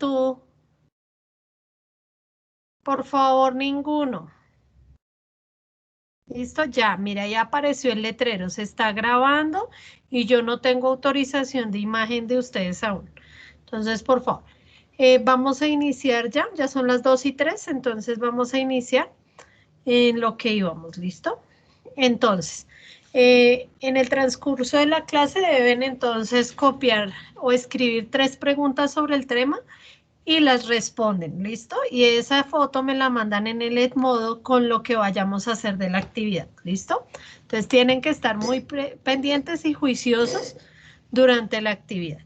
tú? Por favor, ninguno. Listo, ya, mira, ya apareció el letrero, se está grabando y yo no tengo autorización de imagen de ustedes aún. Entonces, por favor, vamos a iniciar ya son las 2:03, entonces vamos a iniciar en lo que íbamos, ¿listo? Entonces, en el transcurso de la clase deben entonces copiar o escribir 3 preguntas sobre el tema y las responden, ¿listo? Y esa foto me la mandan en el Edmodo con lo que vayamos a hacer de la actividad, ¿listo? Entonces tienen que estar muy pendientes y juiciosos durante la actividad.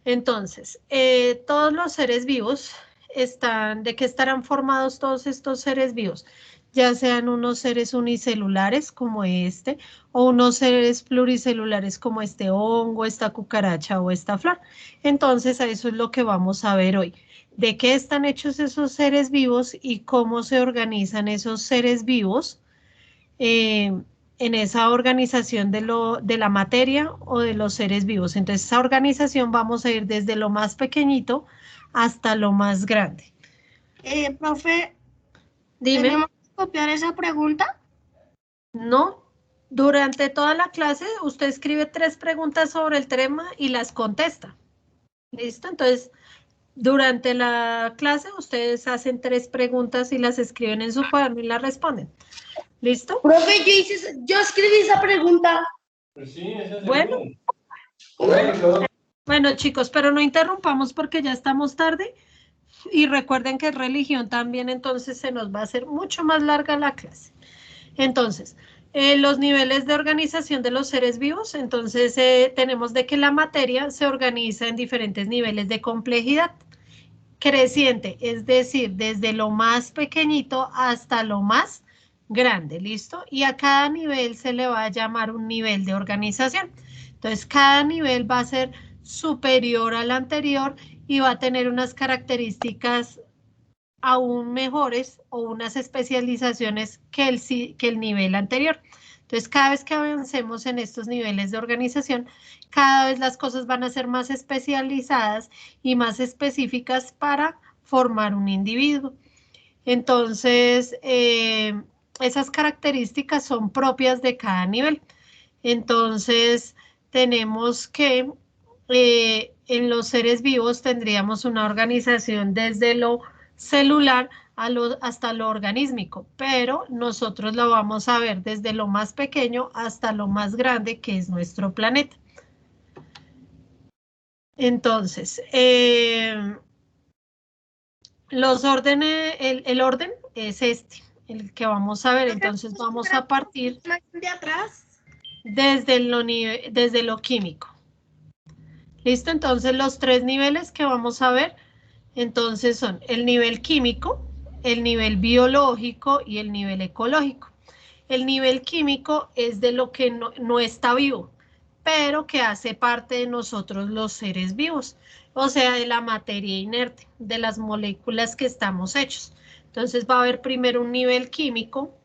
Entonces, todos los seres vivos ¿de qué estarán formados todos estos seres vivos? Ya sean unos seres unicelulares como este, o unos seres pluricelulares como este hongo, esta cucaracha o esta flor. Entonces, a eso es lo que vamos a ver hoy. ¿De qué están hechos esos seres vivos y cómo se organizan esos seres vivos en esa organización de la materia o de los seres vivos? Entonces, esa organización vamos a ir desde lo más pequeñito hasta lo más grande. Profe, Dime. ¿tenemos que copiar esa pregunta? No, durante toda la clase usted escribe 3 preguntas sobre el tema y las contesta. ¿Listo? Entonces, durante la clase ustedes hacen 3 preguntas y las escriben en su cuaderno y las responden. ¿Listo? Profe, yo escribí esa pregunta. Pues sí, ese es Bueno. Bueno, chicos, pero no interrumpamos porque ya estamos tarde. Y recuerden que es religión también, entonces se nos va a hacer mucho más larga la clase. Entonces, los niveles de organización de los seres vivos, entonces tenemos de que la materia se organiza en diferentes niveles de complejidad creciente, es decir, desde lo más pequeñito hasta lo más grande, ¿listo? Y a cada nivel se le va a llamar un nivel de organización. Entonces, cada nivel va a ser superior al anterior y va a tener unas características aún mejores o unas especializaciones que el nivel anterior. Entonces, cada vez que avancemos en estos niveles de organización, cada vez las cosas van a ser más especializadas y más específicas para formar un individuo. Entonces, esas características son propias de cada nivel. Entonces, tenemos que en los seres vivos tendríamos una organización desde lo celular hasta lo organísmico, pero nosotros lo vamos a ver desde lo más pequeño hasta lo más grande, que es nuestro planeta. Entonces, los órdenes, el orden es este, el que vamos a ver. Entonces vamos a partir de atrás desde lo químico. ¿Listo? Entonces los 3 niveles que vamos a ver, entonces son el nivel químico, el nivel biológico y el nivel ecológico. El nivel químico es de lo que no está vivo, pero que hace parte de nosotros los seres vivos, o sea, de la materia inerte, de las moléculas que estamos hechos. Entonces va a haber primero un nivel químico,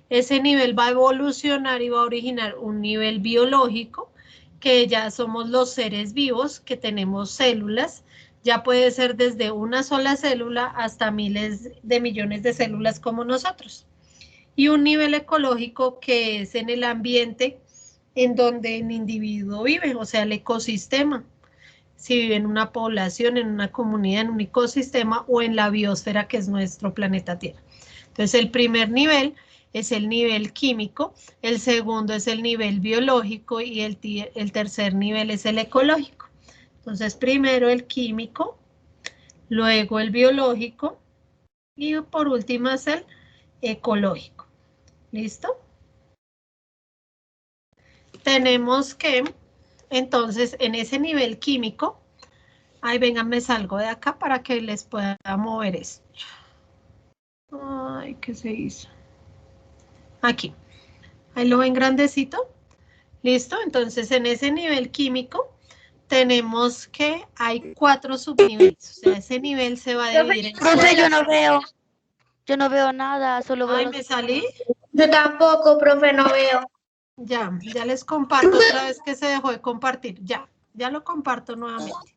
ese nivel va a evolucionar y va a originar un nivel biológico, que ya somos los seres vivos, que tenemos células, ya puede ser desde una sola célula hasta miles de millones de células como nosotros. Y un nivel ecológico que es en el ambiente en donde el individuo vive, o sea, el ecosistema. Si vive en una población, en una comunidad, en un ecosistema o en la biosfera que es nuestro planeta Tierra. Entonces, el primer nivel es el nivel químico, el segundo es el nivel biológico y el tercer nivel es el ecológico. Entonces, primero el químico, luego el biológico y por último es el ecológico. ¿Listo? Tenemos que, entonces, en ese nivel químico, ay, venga, me salgo de acá para que les pueda mover esto. Ay, ¿qué se hizo? Aquí. Ahí lo ven grandecito. ¿Listo? Entonces, en ese nivel químico, tenemos que hay 4 subniveles. O sea, ese nivel se va a dividir en... Profe, yo no veo nada, solo veo Ay, los... ¿me salí? Yo tampoco, profe, no veo. Ya les comparto otra vez que se dejó de compartir. Ya lo comparto nuevamente.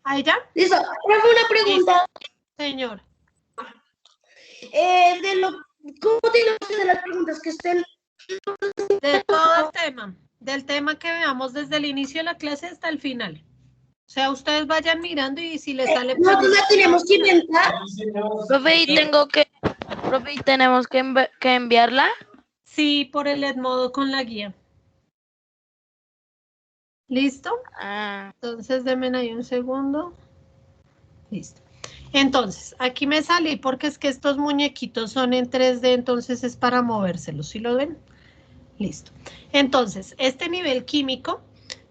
¿Ahí ya? Listo. Profe, una pregunta. Señor. ¿Cómo tienen ustedes las preguntas que estén? De todo el tema. Del tema que veamos desde el inicio de la clase hasta el final. O sea, ustedes vayan mirando y si les sale Nosotros la tenemos que inventar. Profe, profe, ¿y tenemos que enviarla? Sí, por el Edmodo con la guía. ¿Listo? Ah, Entonces, denme ahí un segundo. Listo. Entonces, aquí me salí porque es que estos muñequitos son en 3D, entonces es para movérselos. ¿Sí lo ven? Listo. Entonces, este nivel químico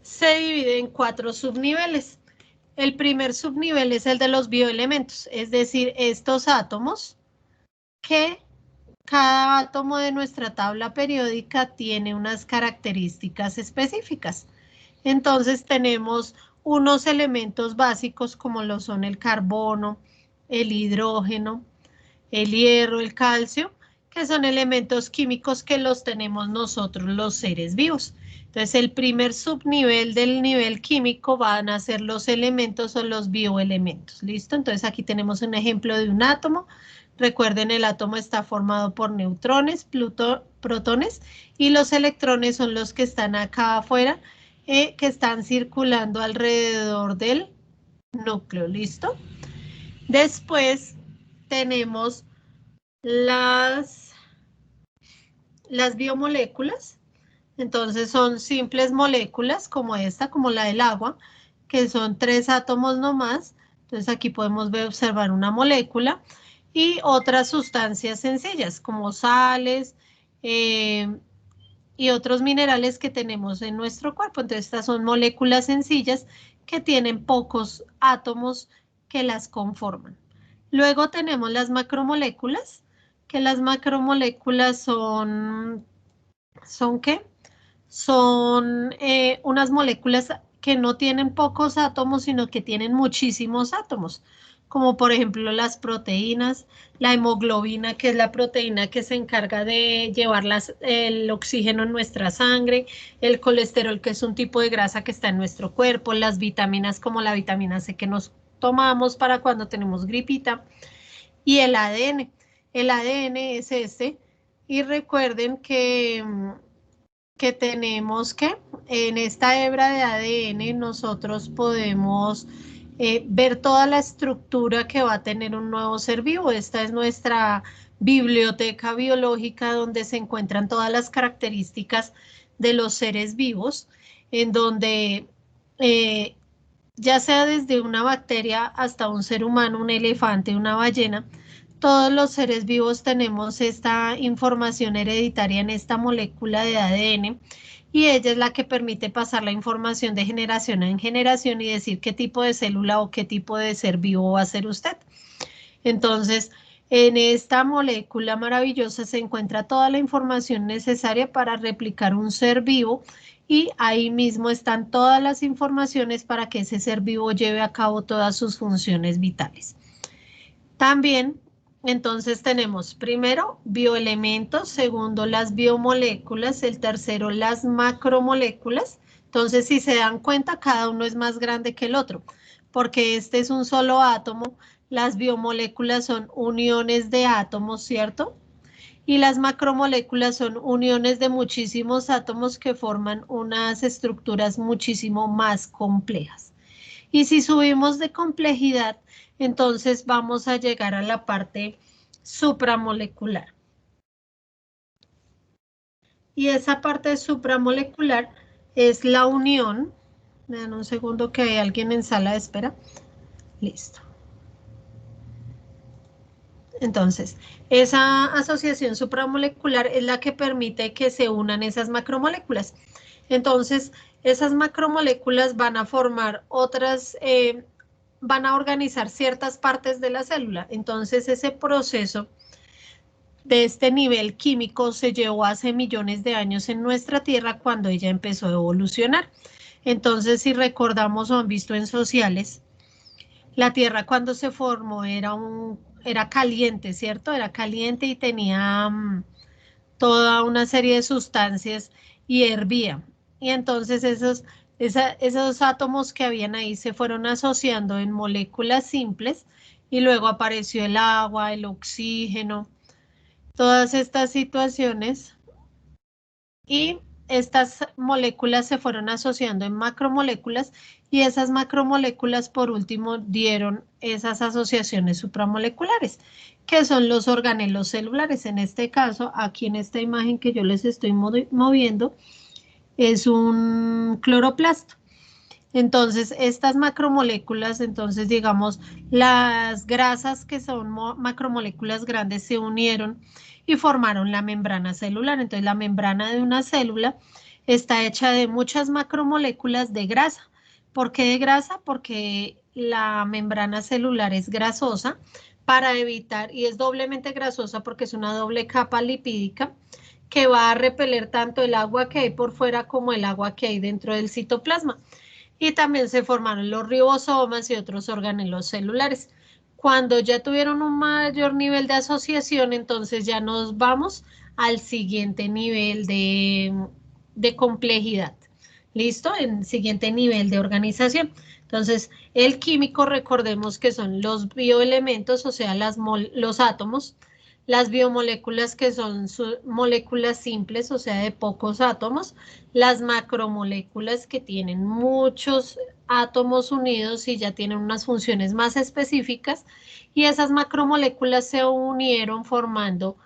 se divide en 4 subniveles. El primer subnivel es el de los bioelementos, es decir, estos átomos que cada átomo de nuestra tabla periódica tiene unas características específicas. Entonces tenemos unos elementos básicos como lo son el carbono, el hidrógeno, el hierro, el calcio, que son elementos químicos que los tenemos nosotros los seres vivos. Entonces el primer subnivel del nivel químico van a ser los elementos o los bioelementos. ¿Listo? Entonces aquí tenemos un ejemplo de un átomo. Recuerden, el átomo está formado por neutrones, protones y los electrones son los que están acá afuera, que están circulando alrededor del núcleo. ¿Listo? Después tenemos las biomoléculas. Entonces son simples moléculas como esta, como la del agua, que son 3 átomos nomás. Entonces aquí podemos observar una molécula y otras sustancias sencillas como sales y otros minerales que tenemos en nuestro cuerpo. Entonces estas son moléculas sencillas que tienen pocos átomos que las conforman. Luego tenemos las macromoléculas, que las macromoléculas ¿son qué? Son unas moléculas que no tienen pocos átomos, sino que tienen muchísimos átomos, como por ejemplo las proteínas, la hemoglobina, que es la proteína que se encarga de llevar el oxígeno en nuestra sangre, el colesterol, que es un tipo de grasa que está en nuestro cuerpo, las vitaminas como la vitamina C que nos tomamos para cuando tenemos gripita, y el ADN. El ADN es este, y recuerden que tenemos que en esta hebra de ADN nosotros podemos ver toda la estructura que va a tener un nuevo ser vivo. Esta es nuestra biblioteca biológica donde se encuentran todas las características de los seres vivos, en donde ya sea desde una bacteria hasta un ser humano, un elefante, una ballena, todos los seres vivos tenemos esta información hereditaria en esta molécula de ADN y ella es la que permite pasar la información de generación en generación y decir qué tipo de célula o qué tipo de ser vivo va a ser usted. Entonces, en esta molécula maravillosa se encuentra toda la información necesaria para replicar un ser vivo y ahí mismo están todas las informaciones para que ese ser vivo lleve a cabo todas sus funciones vitales. También, entonces tenemos primero bioelementos, segundo las biomoléculas, el tercero las macromoléculas. Entonces, si se dan cuenta, cada uno es más grande que el otro, porque este es un solo átomo. Las biomoléculas son uniones de átomos, ¿cierto? Y las macromoléculas son uniones de muchísimos átomos que forman unas estructuras muchísimo más complejas. Y si subimos de complejidad, entonces vamos a llegar a la parte supramolecular. Y esa parte supramolecular es la unión. Me dan un segundo que hay alguien en sala de espera. Listo. Entonces, esa asociación supramolecular es la que permite que se unan esas macromoléculas. Entonces, esas macromoléculas van a formar otras, van a organizar ciertas partes de la célula. Entonces, ese proceso de este nivel químico se llevó hace millones de años en nuestra Tierra cuando ella empezó a evolucionar. Entonces, si recordamos o han visto en sociales, la Tierra cuando se formó era caliente, ¿cierto? Era caliente y tenía toda una serie de sustancias y hervía. Y entonces Esos átomos que habían ahí se fueron asociando en moléculas simples y luego apareció el agua, el oxígeno, todas estas situaciones y estas moléculas se fueron asociando en macromoléculas y esas macromoléculas por último dieron esas asociaciones supramoleculares, que son los organelos celulares. En este caso, aquí en esta imagen que yo les estoy moviendo, es un cloroplasto. Entonces, estas macromoléculas, entonces digamos, las grasas que son macromoléculas grandes se unieron y formaron la membrana celular. Entonces, la membrana de una célula está hecha de muchas macromoléculas de grasa. ¿Por qué de grasa? Porque la membrana celular es grasosa para evitar, y es doblemente grasosa porque es una doble capa lipídica que va a repeler tanto el agua que hay por fuera como el agua que hay dentro del citoplasma. Y también se formaron los ribosomas y otros organelos celulares. Cuando ya tuvieron un mayor nivel de asociación, entonces ya nos vamos al siguiente nivel de complejidad. ¿Listo? El siguiente nivel de organización. Entonces, el químico, recordemos que son los bioelementos, o sea, los átomos, las biomoléculas que son moléculas simples, o sea, de pocos átomos, las macromoléculas que tienen muchos átomos unidos y ya tienen unas funciones más específicas, y esas macromoléculas se unieron formando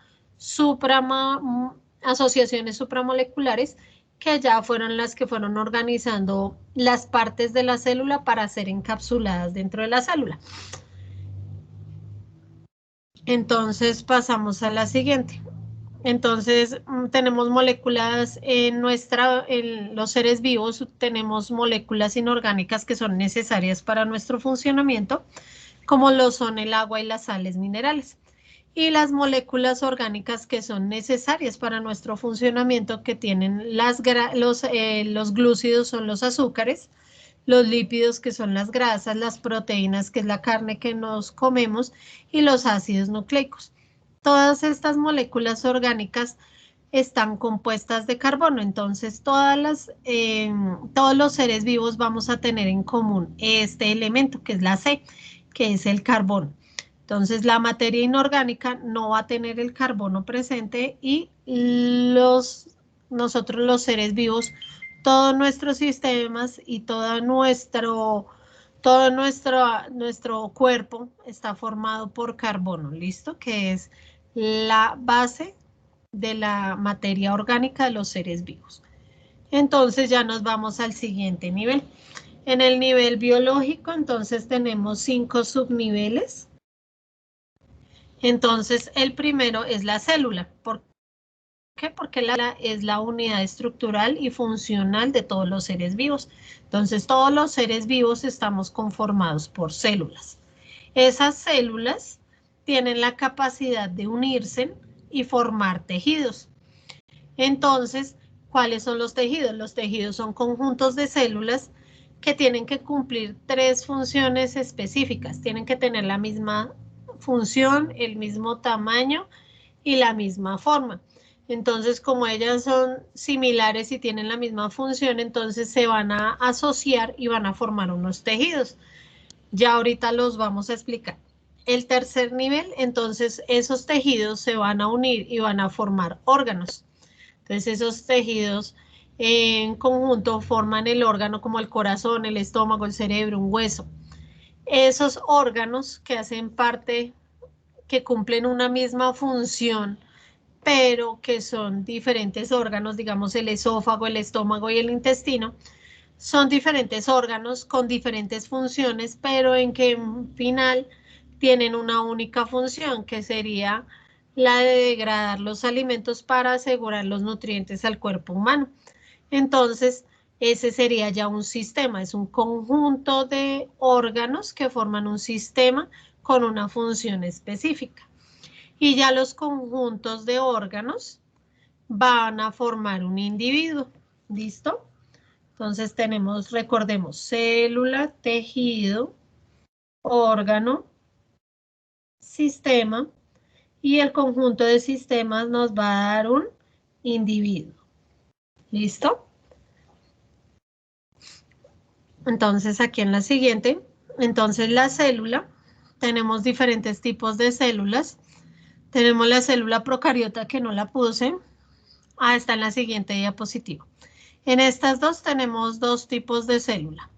asociaciones supramoleculares que ya fueron las que fueron organizando las partes de la célula para ser encapsuladas dentro de la célula. Entonces pasamos a la siguiente. Entonces tenemos moléculas en los seres vivos, tenemos moléculas inorgánicas que son necesarias para nuestro funcionamiento, como lo son el agua y las sales minerales. Y las moléculas orgánicas que son necesarias para nuestro funcionamiento, que tienen los glúcidos, son los azúcares, los lípidos, que son las grasas, las proteínas, que es la carne que nos comemos, y los ácidos nucleicos. Todas estas moléculas orgánicas están compuestas de carbono, entonces todos los seres vivos vamos a tener en común este elemento, que es la C, que es el carbono. Entonces la materia inorgánica no va a tener el carbono presente y nosotros los seres vivos, todos nuestros sistemas y todo nuestro cuerpo está formado por carbono, ¿listo? Que es la base de la materia orgánica de los seres vivos. Entonces ya nos vamos al siguiente nivel. En el nivel biológico, entonces tenemos 5 subniveles. Entonces el primero es la célula. ¿Por qué? Porque la célula es la unidad estructural y funcional de todos los seres vivos. Entonces todos los seres vivos estamos conformados por células. Esas células tienen la capacidad de unirse y formar tejidos. Entonces, ¿cuáles son los tejidos? Los tejidos son conjuntos de células que tienen que cumplir 3 funciones específicas. Tienen que tener la misma función, el mismo tamaño y la misma forma. Entonces, como ellas son similares y tienen la misma función, entonces se van a asociar y van a formar unos tejidos. Ya ahorita los vamos a explicar. El tercer nivel, entonces esos tejidos se van a unir y van a formar órganos. Entonces esos tejidos en conjunto forman el órgano como el corazón, el estómago, el cerebro, un hueso. Esos órganos que hacen parte, que cumplen una misma función, pero que son diferentes órganos, digamos el esófago, el estómago y el intestino, son diferentes órganos con diferentes funciones, pero en que en final tienen una única función, que sería la de degradar los alimentos para asegurar los nutrientes al cuerpo humano. Entonces, ese sería ya un sistema, es un conjunto de órganos que forman un sistema con una función específica. Y ya los conjuntos de órganos van a formar un individuo. ¿Listo? Entonces tenemos, recordemos, célula, tejido, órgano, sistema, y el conjunto de sistemas nos va a dar un individuo. ¿Listo? Entonces, aquí en la siguiente, entonces la célula, tenemos diferentes tipos de células. Tenemos la célula procariota que no la puse. Está en la siguiente diapositiva. En estas dos tenemos dos tipos de célula.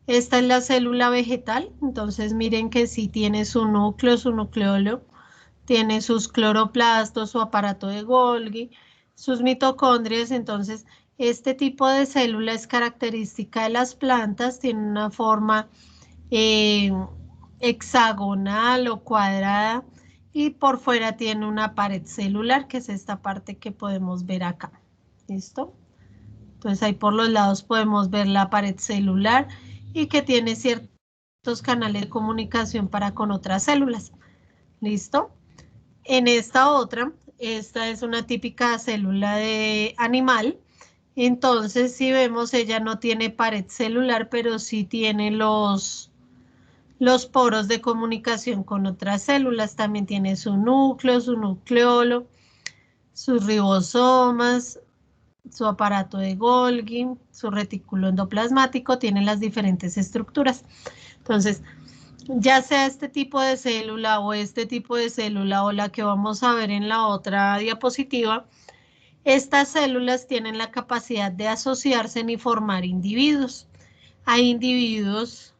Esta es la célula vegetal, entonces miren que sí tiene su núcleo, su nucleolo, tiene sus cloroplastos, su aparato de Golgi, sus mitocondrias. Entonces, este tipo de célula es característica de las plantas, tiene una forma hexagonal o cuadrada y por fuera tiene una pared celular, que es esta parte que podemos ver acá. ¿Listo? Entonces ahí por los lados podemos ver la pared celular y que tiene ciertos canales de comunicación para con otras células. ¿Listo? En esta otra, esta es una típica célula de animal. Entonces, si vemos, ella no tiene pared celular, pero sí tiene los poros de comunicación con otras células. También tiene su núcleo, su nucleolo, sus ribosomas, su aparato de Golgi, su retículo endoplasmático, tiene las diferentes estructuras. Entonces, ya sea este tipo de célula o este tipo de célula o la que vamos a ver en la otra diapositiva, estas células tienen la capacidad de asociarse y formar individuos. Hay individuos,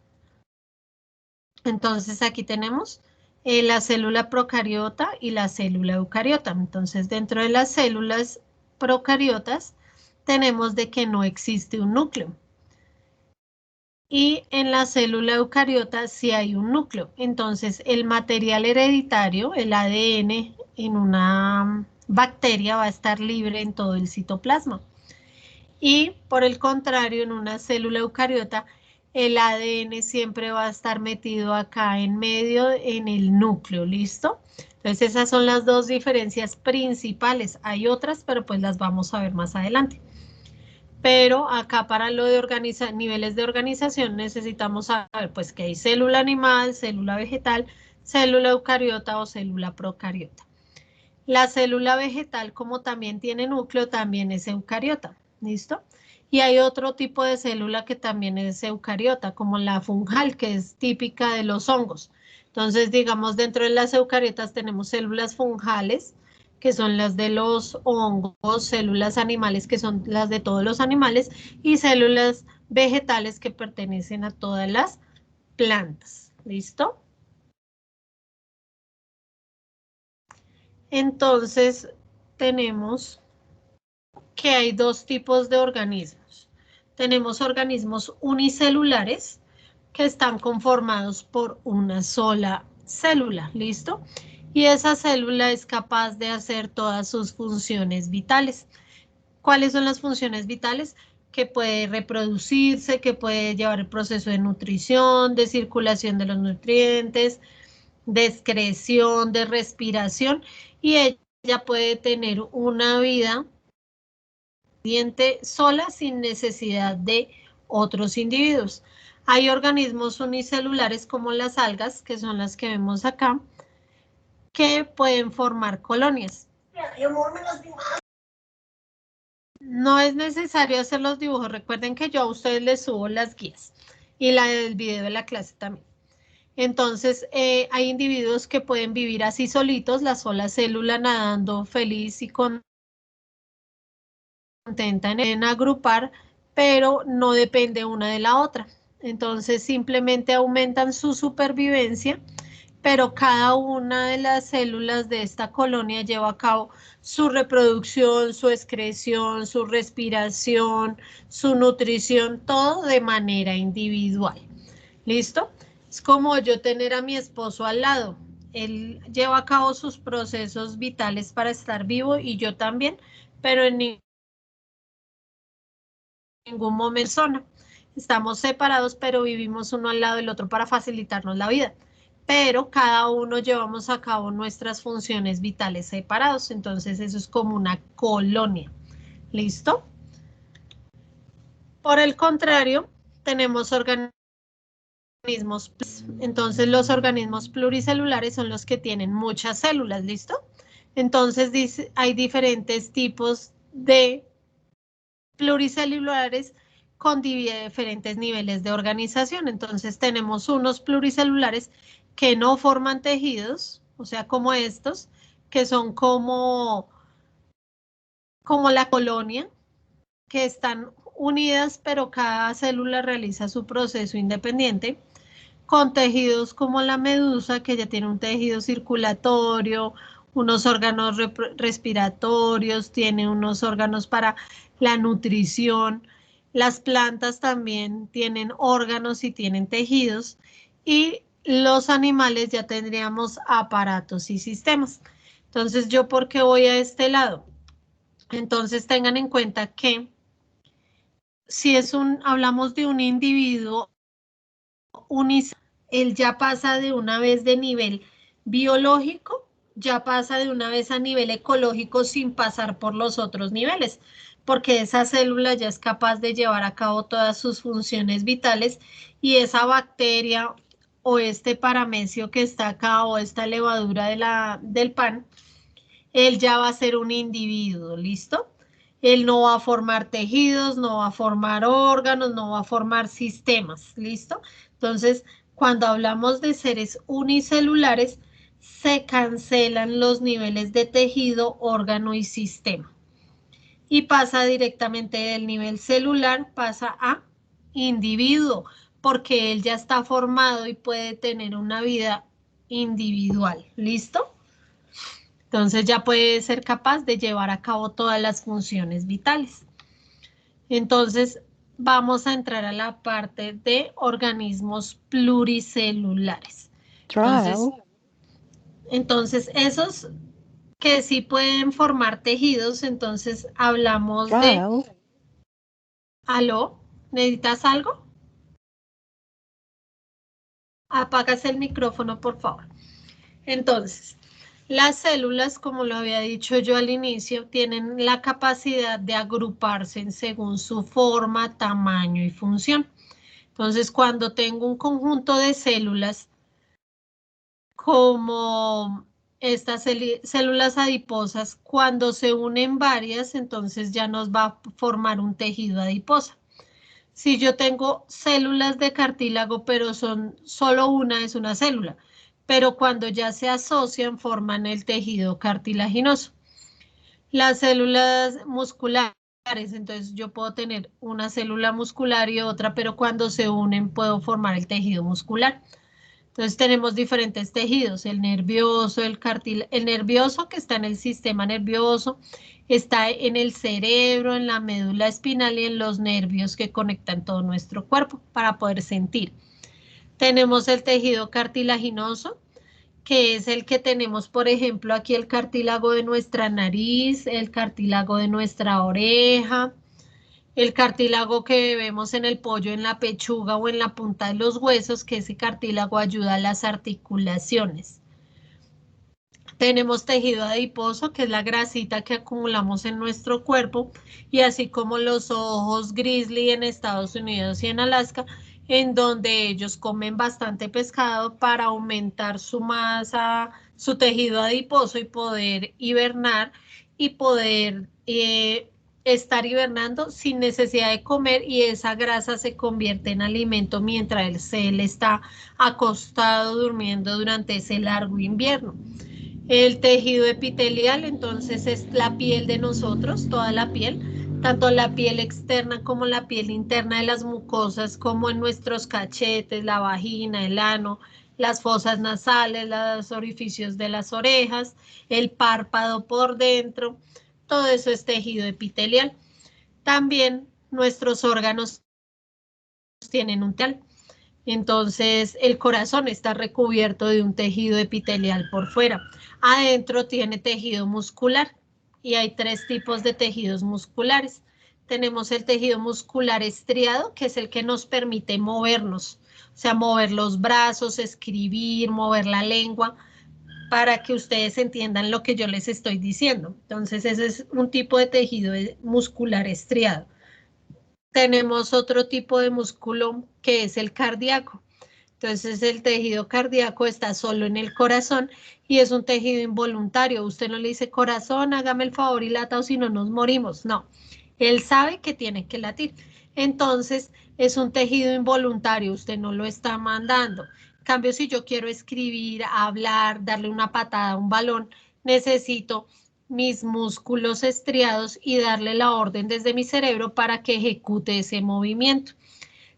entonces aquí tenemos la célula procariota y la célula eucariota. Entonces, dentro de las células procariotas tenemos de que no existe un núcleo. Y en la célula eucariota sí hay un núcleo. Entonces, el material hereditario, el ADN en una bacteria va a estar libre en todo el citoplasma. Y por el contrario, en una célula eucariota, el ADN siempre va a estar metido acá en medio en el núcleo, ¿listo? Entonces, esas son las dos diferencias principales. Hay otras, pero pues las vamos a ver más adelante. Pero acá para lo de niveles de organización necesitamos saber pues que hay célula animal, célula vegetal, célula eucariota o célula procariota. La célula vegetal, como también tiene núcleo, también es eucariota, ¿listo? Y hay otro tipo de célula que también es eucariota, como la fungal, que es típica de los hongos. Entonces, digamos, dentro de las eucariotas tenemos células fungales, que son las de los hongos, células animales, que son las de todos los animales, y células vegetales que pertenecen a todas las plantas. ¿Listo? Entonces, tenemos que hay dos tipos de organismos. Tenemos organismos unicelulares que están conformados por una sola célula, ¿listo? Y esa célula es capaz de hacer todas sus funciones vitales. ¿Cuáles son las funciones vitales? Que puede reproducirse, que puede llevar el proceso de nutrición, de circulación de los nutrientes, de excreción, de respiración, y ella puede tener una vida sola sin necesidad de otros individuos. Hay organismos unicelulares como las algas, que son las que vemos acá, que pueden formar colonias. No es necesario hacer los dibujos, recuerden que yo a ustedes les subo las guías y la del video de la clase también. Entonces, hay individuos que pueden vivir así solitos, la sola célula nadando feliz y contenta en agrupar, pero no depende una de la otra. Entonces, simplemente aumentan su supervivencia, pero cada una de las células de esta colonia lleva a cabo su reproducción, su excreción, su respiración, su nutrición, todo de manera individual. ¿Listo? Es como yo tener a mi esposo al lado. Él lleva a cabo sus procesos vitales para estar vivo y yo también, pero en ningún momento zona. Estamos separados, pero vivimos uno al lado del otro para facilitarnos la vida. Pero cada uno llevamos a cabo nuestras funciones vitales separados. Entonces eso es como una colonia. ¿Listo? Por el contrario, tenemos organismos. Entonces los organismos pluricelulares son los que tienen muchas células. ¿Listo? Entonces hay diferentes tipos de pluricelulares con diferentes niveles de organización. Entonces tenemos unos pluricelulares que no forman tejidos, o sea, como estos, que son como la colonia, que están unidas, pero cada célula realiza su proceso independiente, con tejidos como la medusa, que ya tiene un tejido circulatorio, unos órganos respiratorios, tiene unos órganos para la nutrición. Las plantas también tienen órganos y tienen tejidos, y los animales ya tendríamos aparatos y sistemas. Entonces, ¿yo por qué voy a este lado? Entonces, tengan en cuenta que si hablamos de un individuo él ya pasa de una vez de nivel biológico, ya pasa de una vez a nivel ecológico sin pasar por los otros niveles, porque esa célula ya es capaz de llevar a cabo todas sus funciones vitales, y esa bacteria o este paramecio que está acá o esta levadura del pan, él ya va a ser un individuo, ¿listo? Él no va a formar tejidos, no va a formar órganos, no va a formar sistemas, ¿listo? Entonces, cuando hablamos de seres unicelulares, se cancelan los niveles de tejido, órgano y sistema. Y pasa directamente del nivel celular, pasa a individuo, porque él ya está formado y puede tener una vida individual, ¿listo? Entonces ya puede ser capaz de llevar a cabo todas las funciones vitales. Entonces vamos a entrar a la parte de organismos pluricelulares. Entonces esos que sí pueden formar tejidos, entonces hablamos de... ¿Aló? ¿Necesitas algo? Apagas el micrófono, por favor. Entonces, las células, como lo había dicho yo al inicio, tienen la capacidad de agruparse según su forma, tamaño y función. Entonces, cuando tengo un conjunto de células, como estas células adiposas, cuando se unen varias, entonces ya nos va a formar un tejido adiposo. Si yo tengo células de cartílago, pero solo una es una célula, pero cuando ya se asocian forman el tejido cartilaginoso. Las células musculares, entonces yo puedo tener una célula muscular y otra, pero cuando se unen puedo formar el tejido muscular. Entonces tenemos diferentes tejidos, el nervioso, el nervioso que está en el sistema nervioso, está en el cerebro, en la médula espinal y en los nervios que conectan todo nuestro cuerpo para poder sentir. Tenemos el tejido cartilaginoso, que es el que tenemos, por ejemplo, aquí el cartílago de nuestra nariz, el cartílago de nuestra oreja, el cartílago que vemos en el pollo, en la pechuga o en la punta de los huesos, que ese cartílago ayuda a las articulaciones. Tenemos tejido adiposo, que es la grasita que acumulamos en nuestro cuerpo, y así como los ojos grizzly en Estados Unidos y en Alaska, en donde ellos comen bastante pescado para aumentar su masa, su tejido adiposo y poder hibernar y poder estar hibernando sin necesidad de comer, y esa grasa se convierte en alimento mientras él está acostado durmiendo durante ese largo invierno. El tejido epitelial, entonces, es la piel de nosotros, toda la piel, tanto la piel externa como la piel interna de las mucosas, como en nuestros cachetes, la vagina, el ano, las fosas nasales, los orificios de las orejas, el párpado por dentro, todo eso es tejido epitelial. También nuestros órganos tienen un tejido. Entonces, el corazón está recubierto de un tejido epitelial por fuera. Adentro tiene tejido muscular, y hay tres tipos de tejidos musculares. Tenemos el tejido muscular estriado, que es el que nos permite movernos, o sea, mover los brazos, escribir, mover la lengua, para que ustedes entiendan lo que yo les estoy diciendo. Entonces, ese es un tipo de tejido muscular estriado. Tenemos otro tipo de músculo que es el cardíaco. Entonces el tejido cardíaco está solo en el corazón y es un tejido involuntario. Usted no le dice, corazón, hágame el favor y lata o si no nos morimos. No, él sabe que tiene que latir. entonces es un tejido involuntario, usted no lo está mandando. En cambio, si yo quiero escribir, hablar, darle una patada a un balón, necesito mis músculos estriados y darle la orden desde mi cerebro para que ejecute ese movimiento.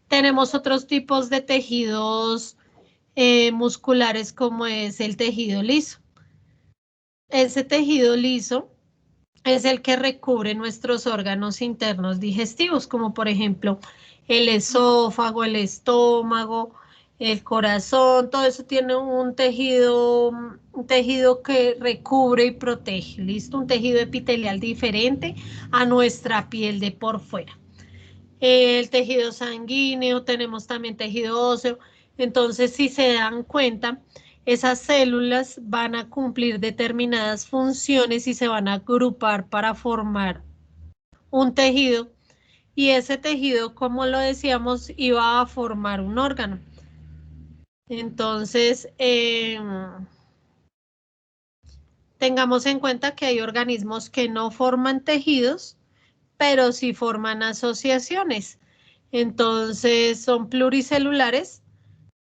Tenemos otros tipos de tejidos musculares como es el tejido liso. Ese tejido liso es el que recubre nuestros órganos internos digestivos, como por ejemplo el esófago, el estómago, el corazón, todo eso tiene un tejido que recubre y protege, ¿listo? Un tejido epitelial diferente a nuestra piel de por fuera. El tejido sanguíneo, tenemos también tejido óseo. Entonces, si se dan cuenta, esas células van a cumplir determinadas funciones y se van a agrupar para formar un tejido. Y ese tejido, como lo decíamos, iba a formar un órgano. Entonces, tengamos en cuenta que hay organismos que no forman tejidos, pero sí forman asociaciones. Entonces son pluricelulares,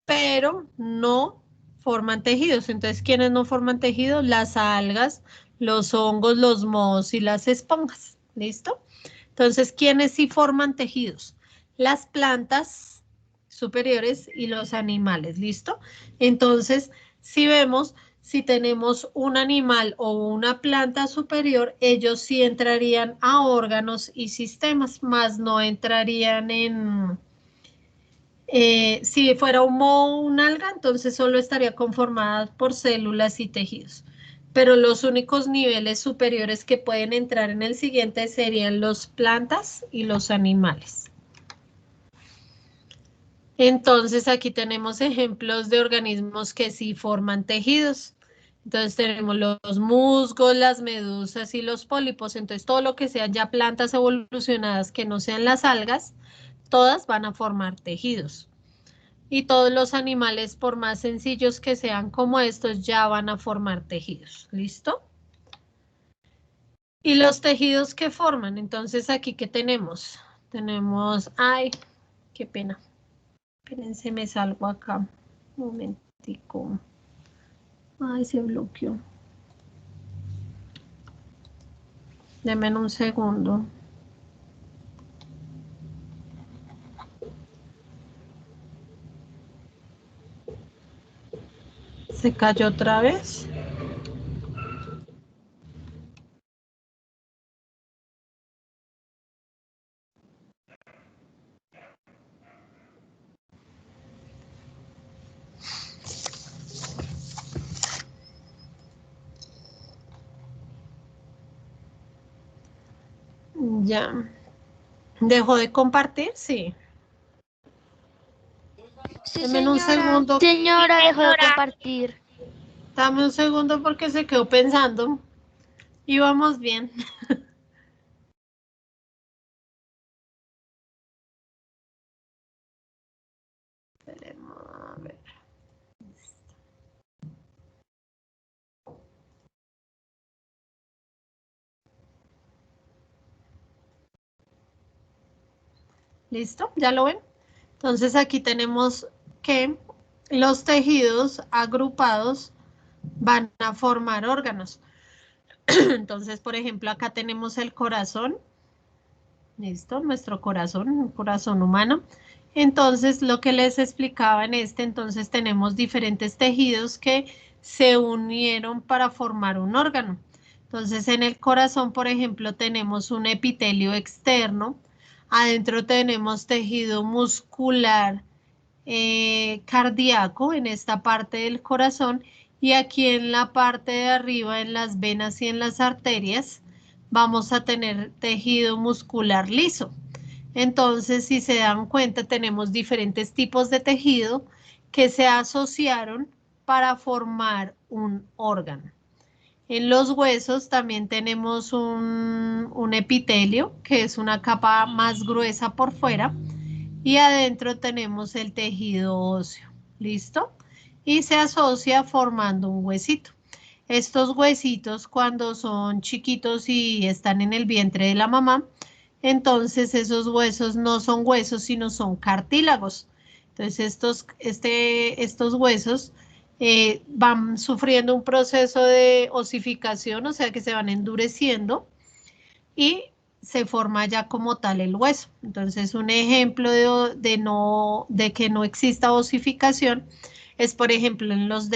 pero no forman tejidos. Entonces, ¿quiénes no forman tejidos? Las algas, los hongos, los mohos y las esponjas. ¿Listo? Entonces, ¿quiénes sí forman tejidos? Las plantas superiores y los animales. ¿Listo? Entonces, si vemos, si tenemos un animal o una planta superior, ellos sí entrarían a órganos y sistemas, más no entrarían en... si fuera un moho o un alga, entonces solo estaría conformada por células y tejidos. Pero los únicos niveles superiores que pueden entrar en el siguiente serían las plantas y los animales. Entonces aquí tenemos ejemplos de organismos que sí forman tejidos. Entonces tenemos los musgos, las medusas y los pólipos. Entonces todo lo que sean ya plantas evolucionadas que no sean las algas, todas van a formar tejidos. Y todos los animales, por más sencillos que sean como estos, ya van a formar tejidos. ¿Listo? Y los tejidos que forman, entonces aquí, ¿qué tenemos? Tenemos, ay, qué pena. Espérense, me salgo acá. Un momentico. Ay, se bloqueó. Denme un segundo. Se cayó otra vez. Ya. ¿Dejó de compartir? Sí. Sí, Deme un señora. segundo. Señora, dejó de compartir. Dame un segundo porque se quedó pensando. Íbamos bien. A ver. ¿Listo? ¿Ya lo ven? Entonces aquí tenemos que los tejidos agrupados van a formar órganos. Entonces, por ejemplo, acá tenemos el corazón. ¿Listo? Nuestro corazón, un corazón humano. Entonces, lo que les explicaba en entonces tenemos diferentes tejidos que se unieron para formar un órgano. Entonces, en el corazón, por ejemplo, tenemos un epitelio externo. Adentro tenemos tejido muscular cardíaco en esta parte del corazón y aquí en la parte de arriba, en las venas y en las arterias, vamos a tener tejido muscular liso. Entonces, si se dan cuenta, tenemos diferentes tipos de tejido que se asociaron para formar un órgano. En los huesos también tenemos un epitelio, que es una capa más gruesa por fuera, y adentro tenemos el tejido óseo. ¿Listo? Y se asocia formando un huesito. Estos huesitos, cuando son chiquitos y están en el vientre de la mamá, entonces esos huesos no son huesos, sino son cartílagos. Entonces estos huesos van sufriendo un proceso de osificación, o sea que se van endureciendo y se forma ya como tal el hueso. Entonces un ejemplo de que no exista osificación es, por ejemplo, en los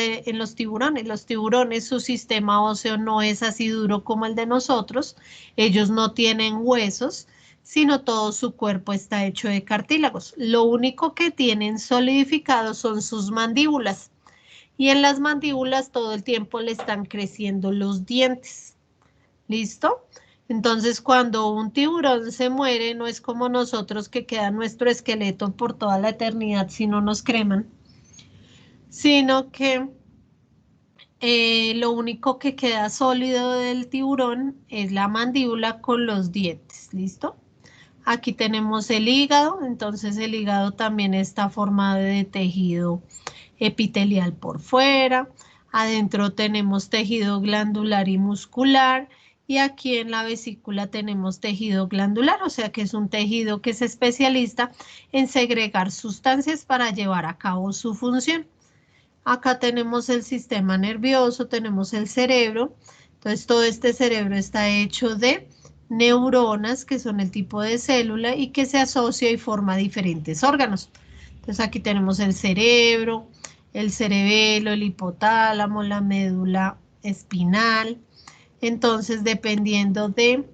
tiburones. Los tiburones, su sistema óseo no es así duro como el de nosotros. Ellos no tienen huesos, sino todo su cuerpo está hecho de cartílagos. Lo único que tienen solidificado son sus mandíbulas. Y en las mandíbulas todo el tiempo le están creciendo los dientes. ¿Listo? Entonces, cuando un tiburón se muere, no es como nosotros que queda nuestro esqueleto por toda la eternidad si no nos creman, sino que lo único que queda sólido del tiburón es la mandíbula con los dientes. ¿Listo? Aquí tenemos el hígado, entonces el hígado también está formado de tejido epitelial por fuera. Adentro tenemos tejido glandular y muscular. Y aquí en la vesícula tenemos tejido glandular, o sea que es un tejido que es especialista en segregar sustancias para llevar a cabo su función. Acá tenemos el sistema nervioso, tenemos el cerebro. Entonces todo este cerebro está hecho de neuronas, que son el tipo de célula y que se asocia y forma diferentes órganos. Entonces aquí tenemos el cerebro, el cerebelo, el hipotálamo, la médula espinal. Entonces, dependiendo del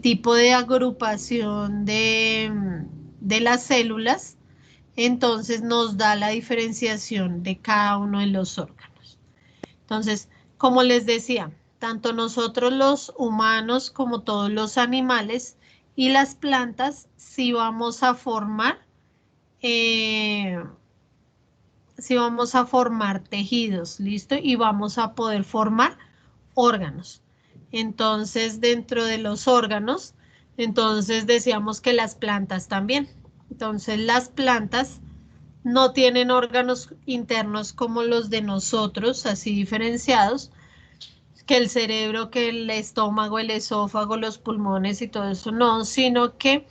tipo de agrupación de las células, entonces nos da la diferenciación de cada uno de los órganos. Entonces, como les decía, tanto nosotros los humanos como todos los animales y las plantas sí vamos a formar tejidos, ¿listo? Y vamos a poder formar órganos. Entonces, dentro de los órganos, entonces decíamos que las plantas también. Entonces, las plantas no tienen órganos internos como los de nosotros, así diferenciados, que el cerebro, que el estómago, el esófago, los pulmones y todo eso, no, sino que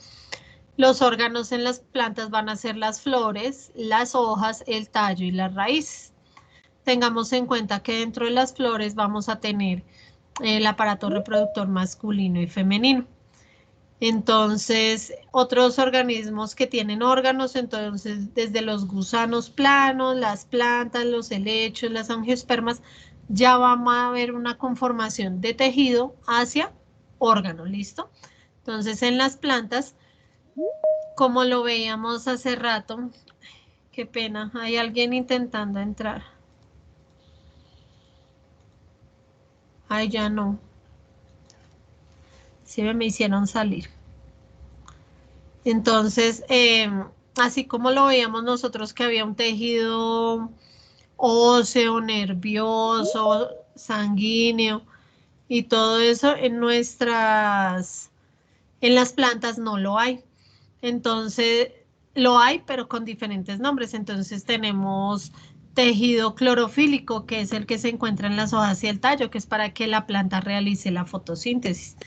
los órganos en las plantas van a ser las flores, las hojas, el tallo y las raíces. Tengamos en cuenta que dentro de las flores vamos a tener el aparato reproductor masculino y femenino. Entonces, otros organismos que tienen órganos, entonces desde los gusanos planos, las plantas, los helechos, las angiospermas, ya vamos a ver una conformación de tejido hacia órgano, ¿listo? Entonces, en las plantas, como lo veíamos hace rato, qué pena, hay alguien intentando entrar. Ay, ya no. Sí me hicieron salir. Entonces, así como lo veíamos nosotros que había un tejido óseo, nervioso, sanguíneo y todo eso, en las plantas no lo hay. Entonces, lo hay, pero con diferentes nombres. Entonces tenemos tejido clorofílico, que es el que se encuentra en las hojas y el tallo, que es para que la planta realice la fotosíntesis.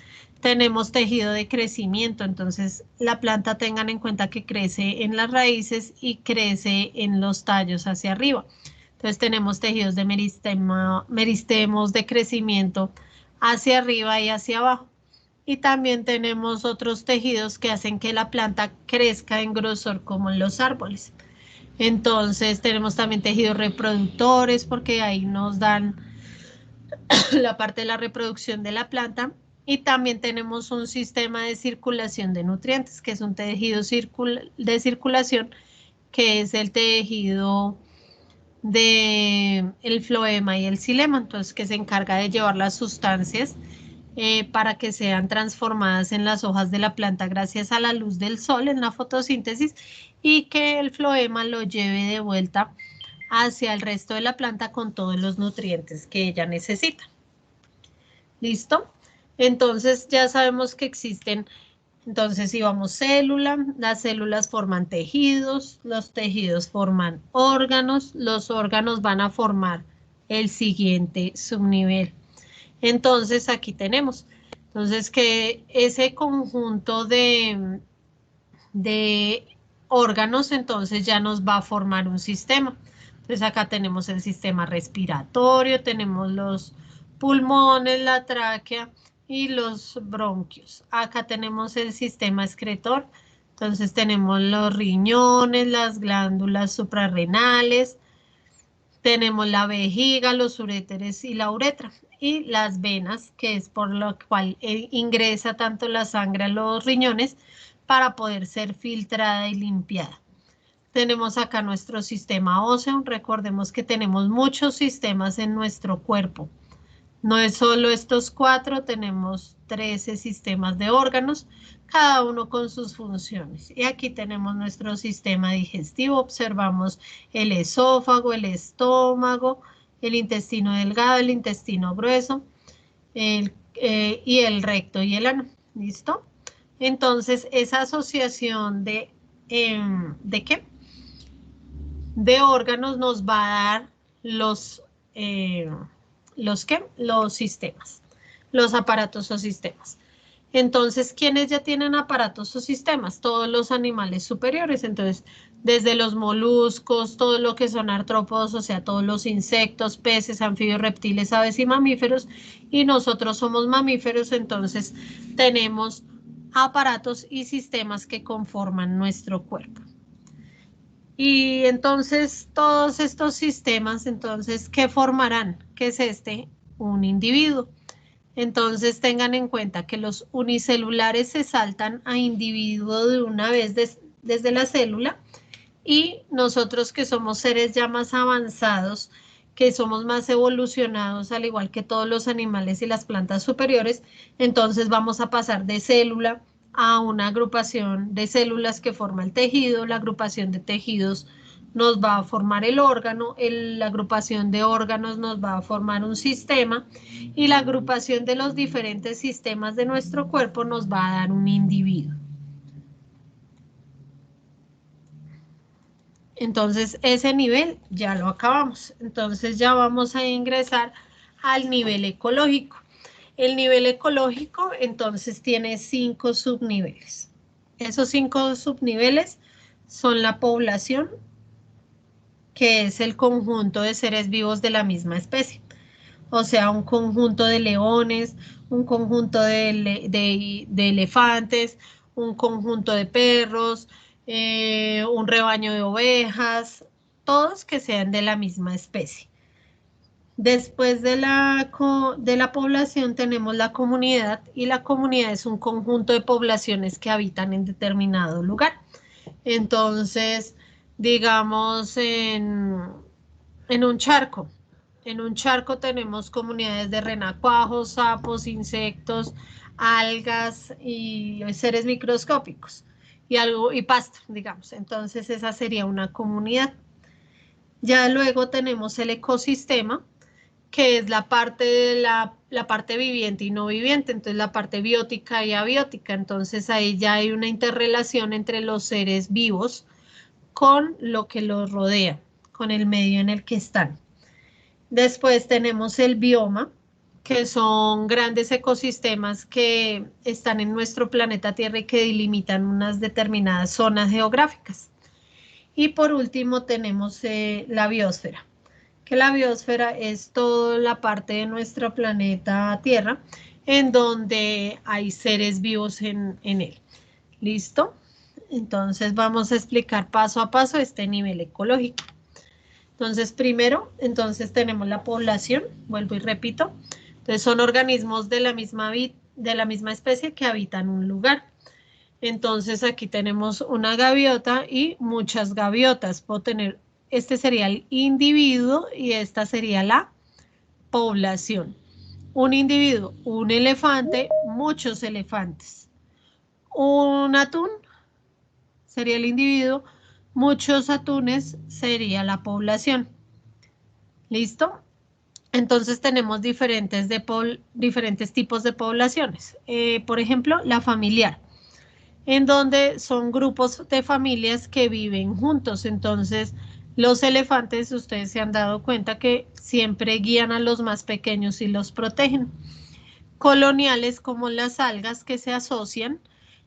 Tenemos tejido de crecimiento, entonces la planta tengan en cuenta que crece en las raíces y crece en los tallos hacia arriba. Entonces tenemos tejidos de meristemos de crecimiento hacia arriba y hacia abajo. Y también tenemos otros tejidos que hacen que la planta crezca en grosor como en los árboles. Entonces tenemos también tejidos reproductores porque ahí nos dan la parte de la reproducción de la planta. Y también tenemos un sistema de circulación de nutrientes, que es un tejido de circulación, que es el tejido del floema y el xilema, entonces que se encarga de llevar las sustancias para que sean transformadas en las hojas de la planta gracias a la luz del sol en la fotosíntesis y que el floema lo lleve de vuelta hacia el resto de la planta con todos los nutrientes que ella necesita. ¿Listo? Entonces ya sabemos que existen, entonces si vamos célula, las células forman tejidos, los tejidos forman órganos, los órganos van a formar el siguiente subnivel. Entonces aquí tenemos, Entonces, que ese conjunto de órganos, entonces ya nos va a formar un sistema. Entonces, acá tenemos el sistema respiratorio, tenemos los pulmones, la tráquea y los bronquios. Acá tenemos el sistema excretor. Entonces tenemos los riñones, las glándulas suprarrenales, tenemos la vejiga, los uréteres y la uretra, y las venas, que es por lo cual ingresa tanto la sangre a los riñones para poder ser filtrada y limpiada. Tenemos acá nuestro sistema óseo. Recordemos que tenemos muchos sistemas en nuestro cuerpo. No es solo estos 4, tenemos 13 sistemas de órganos, cada uno con sus funciones. Y aquí tenemos nuestro sistema digestivo. Observamos el esófago, el estómago, el intestino delgado, el intestino grueso, y el recto y el ano. ¿Listo? Entonces, esa asociación ¿de qué? De órganos nos va a dar los sistemas, los aparatos o sistemas. Entonces, ¿quiénes ya tienen aparatos o sistemas? Todos los animales superiores. Entonces, desde los moluscos, todo lo que son artrópodos, o sea, todos los insectos, peces, anfibios, reptiles, aves y mamíferos. Y nosotros somos mamíferos, entonces tenemos aparatos y sistemas que conforman nuestro cuerpo. Y entonces todos estos sistemas, entonces, ¿qué formarán? ¿Qué es un individuo? Entonces tengan en cuenta que los unicelulares se saltan a individuo de una vez desde la célula, y nosotros que somos seres ya más avanzados, que somos más evolucionados, al igual que todos los animales y las plantas superiores, entonces vamos a pasar de célula a una agrupación de células que forma el tejido. La agrupación de tejidos nos va a formar el órgano, la agrupación de órganos nos va a formar un sistema, y la agrupación de los diferentes sistemas de nuestro cuerpo nos va a dar un individuo. Entonces, ese nivel ya lo acabamos. Entonces, ya vamos a ingresar al nivel ecológico. El nivel ecológico, entonces, tiene 5 subniveles. Esos 5 subniveles son la población, que es el conjunto de seres vivos de la misma especie. O sea, un conjunto de leones, un conjunto de elefantes, un conjunto de perros, un rebaño de ovejas, todos que sean de la misma especie. Después de la población tenemos la comunidad, y la comunidad es un conjunto de poblaciones que habitan en determinado lugar. Entonces, digamos en un charco. En un charco tenemos comunidades de renacuajos, sapos, insectos, algas y seres microscópicos y pasto, digamos. Entonces esa sería una comunidad. Ya luego tenemos el ecosistema, que es la parte de la parte viviente y no viviente, entonces la parte biótica y abiótica. Entonces ahí ya hay una interrelación entre los seres vivos con lo que los rodea, con el medio en el que están. Después tenemos el bioma, que son grandes ecosistemas que están en nuestro planeta Tierra y que delimitan unas determinadas zonas geográficas. Y por último tenemos la biosfera, que la biosfera es toda la parte de nuestro planeta Tierra en donde hay seres vivos en él. ¿Listo? Entonces vamos a explicar paso a paso este nivel ecológico. Entonces, primero, tenemos la población, vuelvo y repito. Entonces, son organismos de la misma especie que habitan un lugar. Entonces, aquí tenemos una gaviota y muchas gaviotas. Puedo tener, este sería el individuo y esta sería la población. Un individuo, un elefante, muchos elefantes. Un atún sería el individuo. Muchos atunes sería la población. ¿Listo? Entonces tenemos diferentes tipos de poblaciones. Por ejemplo, la familiar, en donde son grupos de familias que viven juntos. Entonces, los elefantes, ustedes se han dado cuenta que siempre guían a los más pequeños y los protegen. coloniales como las algas que se asocian,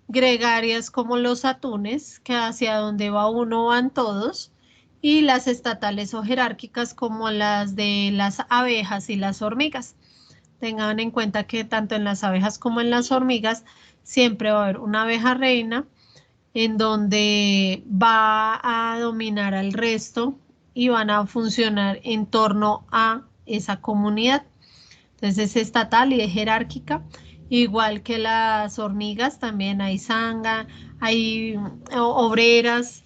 gregarias como los atunes, que hacia donde va uno van todos, y las estatales o jerárquicas como las de las abejas y las hormigas. Tengan en cuenta que tanto en las abejas como en las hormigas siempre va a haber una abeja reina en donde va a dominar al resto y van a funcionar en torno a esa comunidad. Entonces es estatal y es jerárquica, igual que las hormigas, también hay zanga, hay obreras,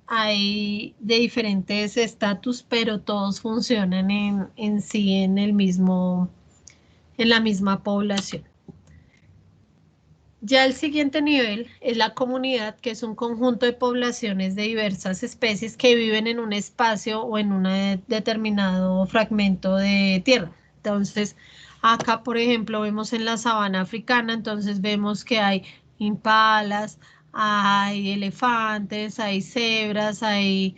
hay de diferentes estatus, pero todos funcionan en sí en el mismo, en la misma población. Ya el siguiente nivel es la comunidad, que es un conjunto de poblaciones de diversas especies que viven en un espacio o en un determinado fragmento de tierra. Entonces, acá, por ejemplo, vemos en la sabana africana, entonces vemos que hay impalas, hay elefantes, hay cebras, hay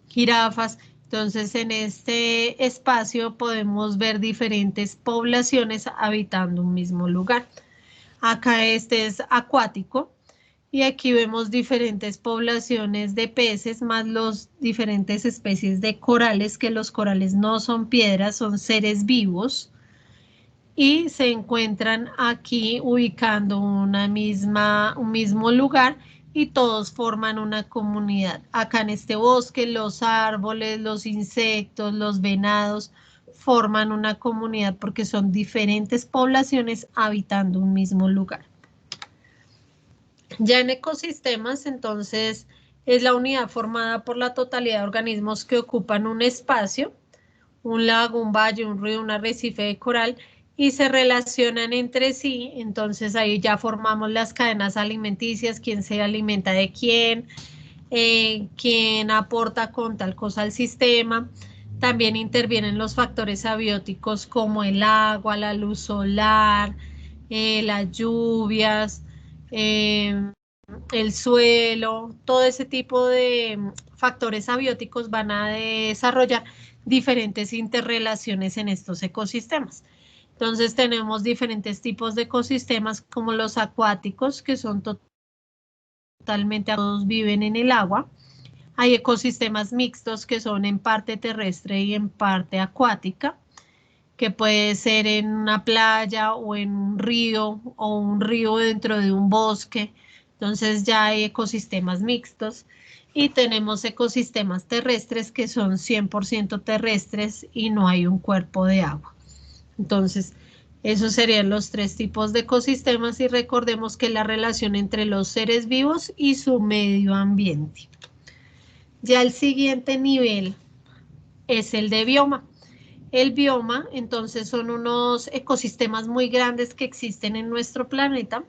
jirafas. Entonces, en este espacio podemos ver diferentes poblaciones habitando un mismo lugar. Acá este es acuático y aquí vemos diferentes poblaciones de peces más los diferentes especies de corales, que los corales no son piedras, son seres vivos y se encuentran aquí ubicando un mismo lugar y todos forman una comunidad. Acá en este bosque los árboles, los insectos, los venados forman una comunidad porque son diferentes poblaciones habitando un mismo lugar. Ya en ecosistemas, entonces, es la unidad formada por la totalidad de organismos que ocupan un espacio, un lago, un valle, un río, un arrecife de coral, y se relacionan entre sí. Entonces ahí ya formamos las cadenas alimenticias, quién se alimenta de quién, quién aporta con tal cosa al sistema. También intervienen los factores abióticos como el agua, la luz solar, las lluvias, el suelo, todo ese tipo de factores abióticos van a desarrollar diferentes interrelaciones en estos ecosistemas. Entonces tenemos diferentes tipos de ecosistemas como los acuáticos, que son totalmente, todos viven en el agua. Hay ecosistemas mixtos que son en parte terrestre y en parte acuática, que puede ser en una playa o en un río o un río dentro de un bosque. Entonces ya hay ecosistemas mixtos y tenemos ecosistemas terrestres que son 100% terrestres y no hay un cuerpo de agua. Entonces, esos serían los tres tipos de ecosistemas y recordemos que la relación entre los seres vivos y su medio ambiente. Ya el siguiente nivel es el de bioma. El bioma, entonces, son unos ecosistemas muy grandes que existen en nuestro planeta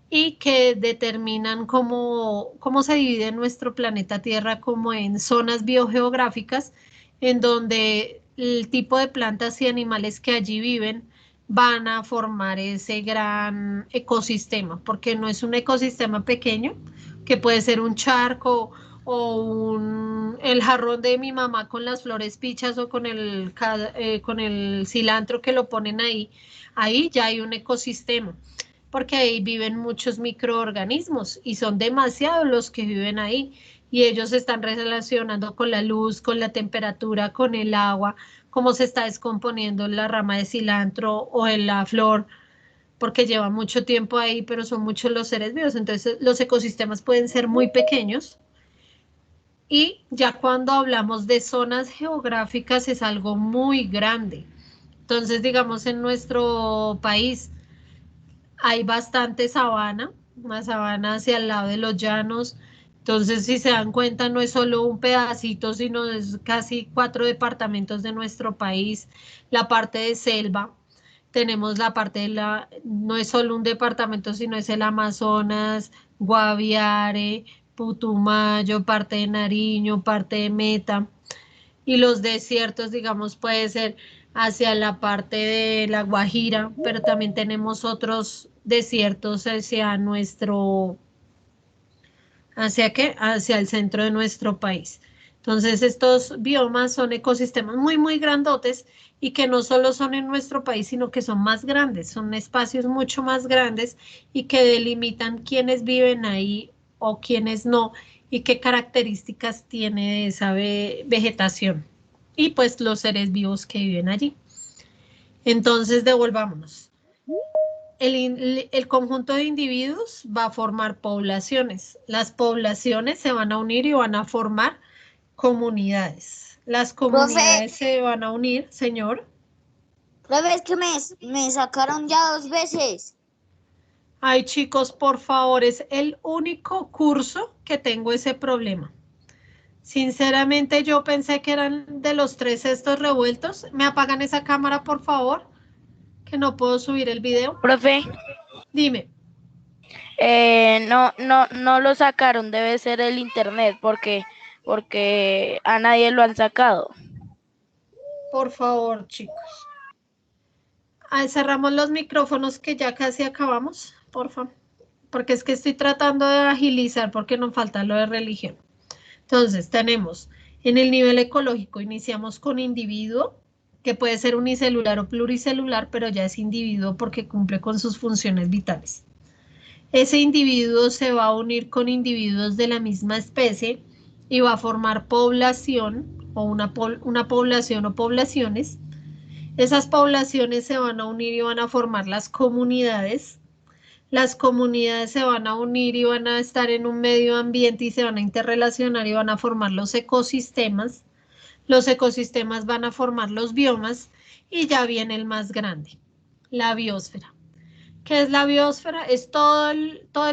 y que determinan cómo se divide nuestro planeta Tierra como en zonas biogeográficas, en donde el tipo de plantas y animales que allí viven van a formar ese gran ecosistema, porque no es un ecosistema pequeño, que puede ser un charco o el jarrón de mi mamá con las flores pichas o con el cilantro que lo ponen ahí ya hay un ecosistema, porque ahí viven muchos microorganismos y son demasiados los que viven ahí y ellos se están relacionando con la luz, con la temperatura, con el agua, cómo se está descomponiendo la rama de cilantro o en la flor, porque lleva mucho tiempo ahí, pero son muchos los seres vivos. Entonces los ecosistemas pueden ser muy pequeños y ya cuando hablamos de zonas geográficas es algo muy grande. Entonces, digamos, en nuestro país hay bastante sabana, una sabana hacia el lado de los llanos. Entonces, si se dan cuenta, no es solo un pedacito, sino es casi 4 departamentos de nuestro país. La parte de selva, tenemos la parte no es solo un departamento, sino es el Amazonas, Guaviare, Putumayo, parte de Nariño, parte de Meta. Y los desiertos, digamos, puede ser hacia la parte de La Guajira, pero también tenemos otros desiertos ¿hacia qué? Hacia el centro de nuestro país. Entonces, estos biomas son ecosistemas muy, muy grandotes y que no solo son en nuestro país, sino que son más grandes, son espacios mucho más grandes y que delimitan quiénes viven ahí o quiénes no y qué características tiene esa vegetación y pues los seres vivos que viven allí. Entonces, devolvámonos. El conjunto de individuos va a formar poblaciones. Las poblaciones se van a unir y van a formar comunidades. Las comunidades se van a unir, señor. Profe, es que me sacaron ya 2 veces. Ay, chicos, por favor, es el único curso que tengo ese problema. Sinceramente, yo pensé que eran de los 3 estos revueltos. ¿Me apagan esa cámara, por favor? Que no puedo subir el video. Profe, Dime. no lo sacaron, debe ser el internet, porque a nadie lo han sacado. Por favor, chicos. Cerramos los micrófonos que ya casi acabamos, por favor. Porque es que estoy tratando de agilizar porque nos falta lo de religión. Entonces, tenemos en el nivel ecológico, iniciamos con individuo, que puede ser unicelular o pluricelular, pero ya es individuo porque cumple con sus funciones vitales. Ese individuo se va a unir con individuos de la misma especie y va a formar población o una población o poblaciones. Esas poblaciones se van a unir y van a formar las comunidades. Las comunidades se van a unir y van a estar en un medio ambiente y se van a interrelacionar y van a formar los ecosistemas. Los ecosistemas van a formar los biomas y ya viene el más grande, la biosfera. ¿Qué es la biosfera? Es todo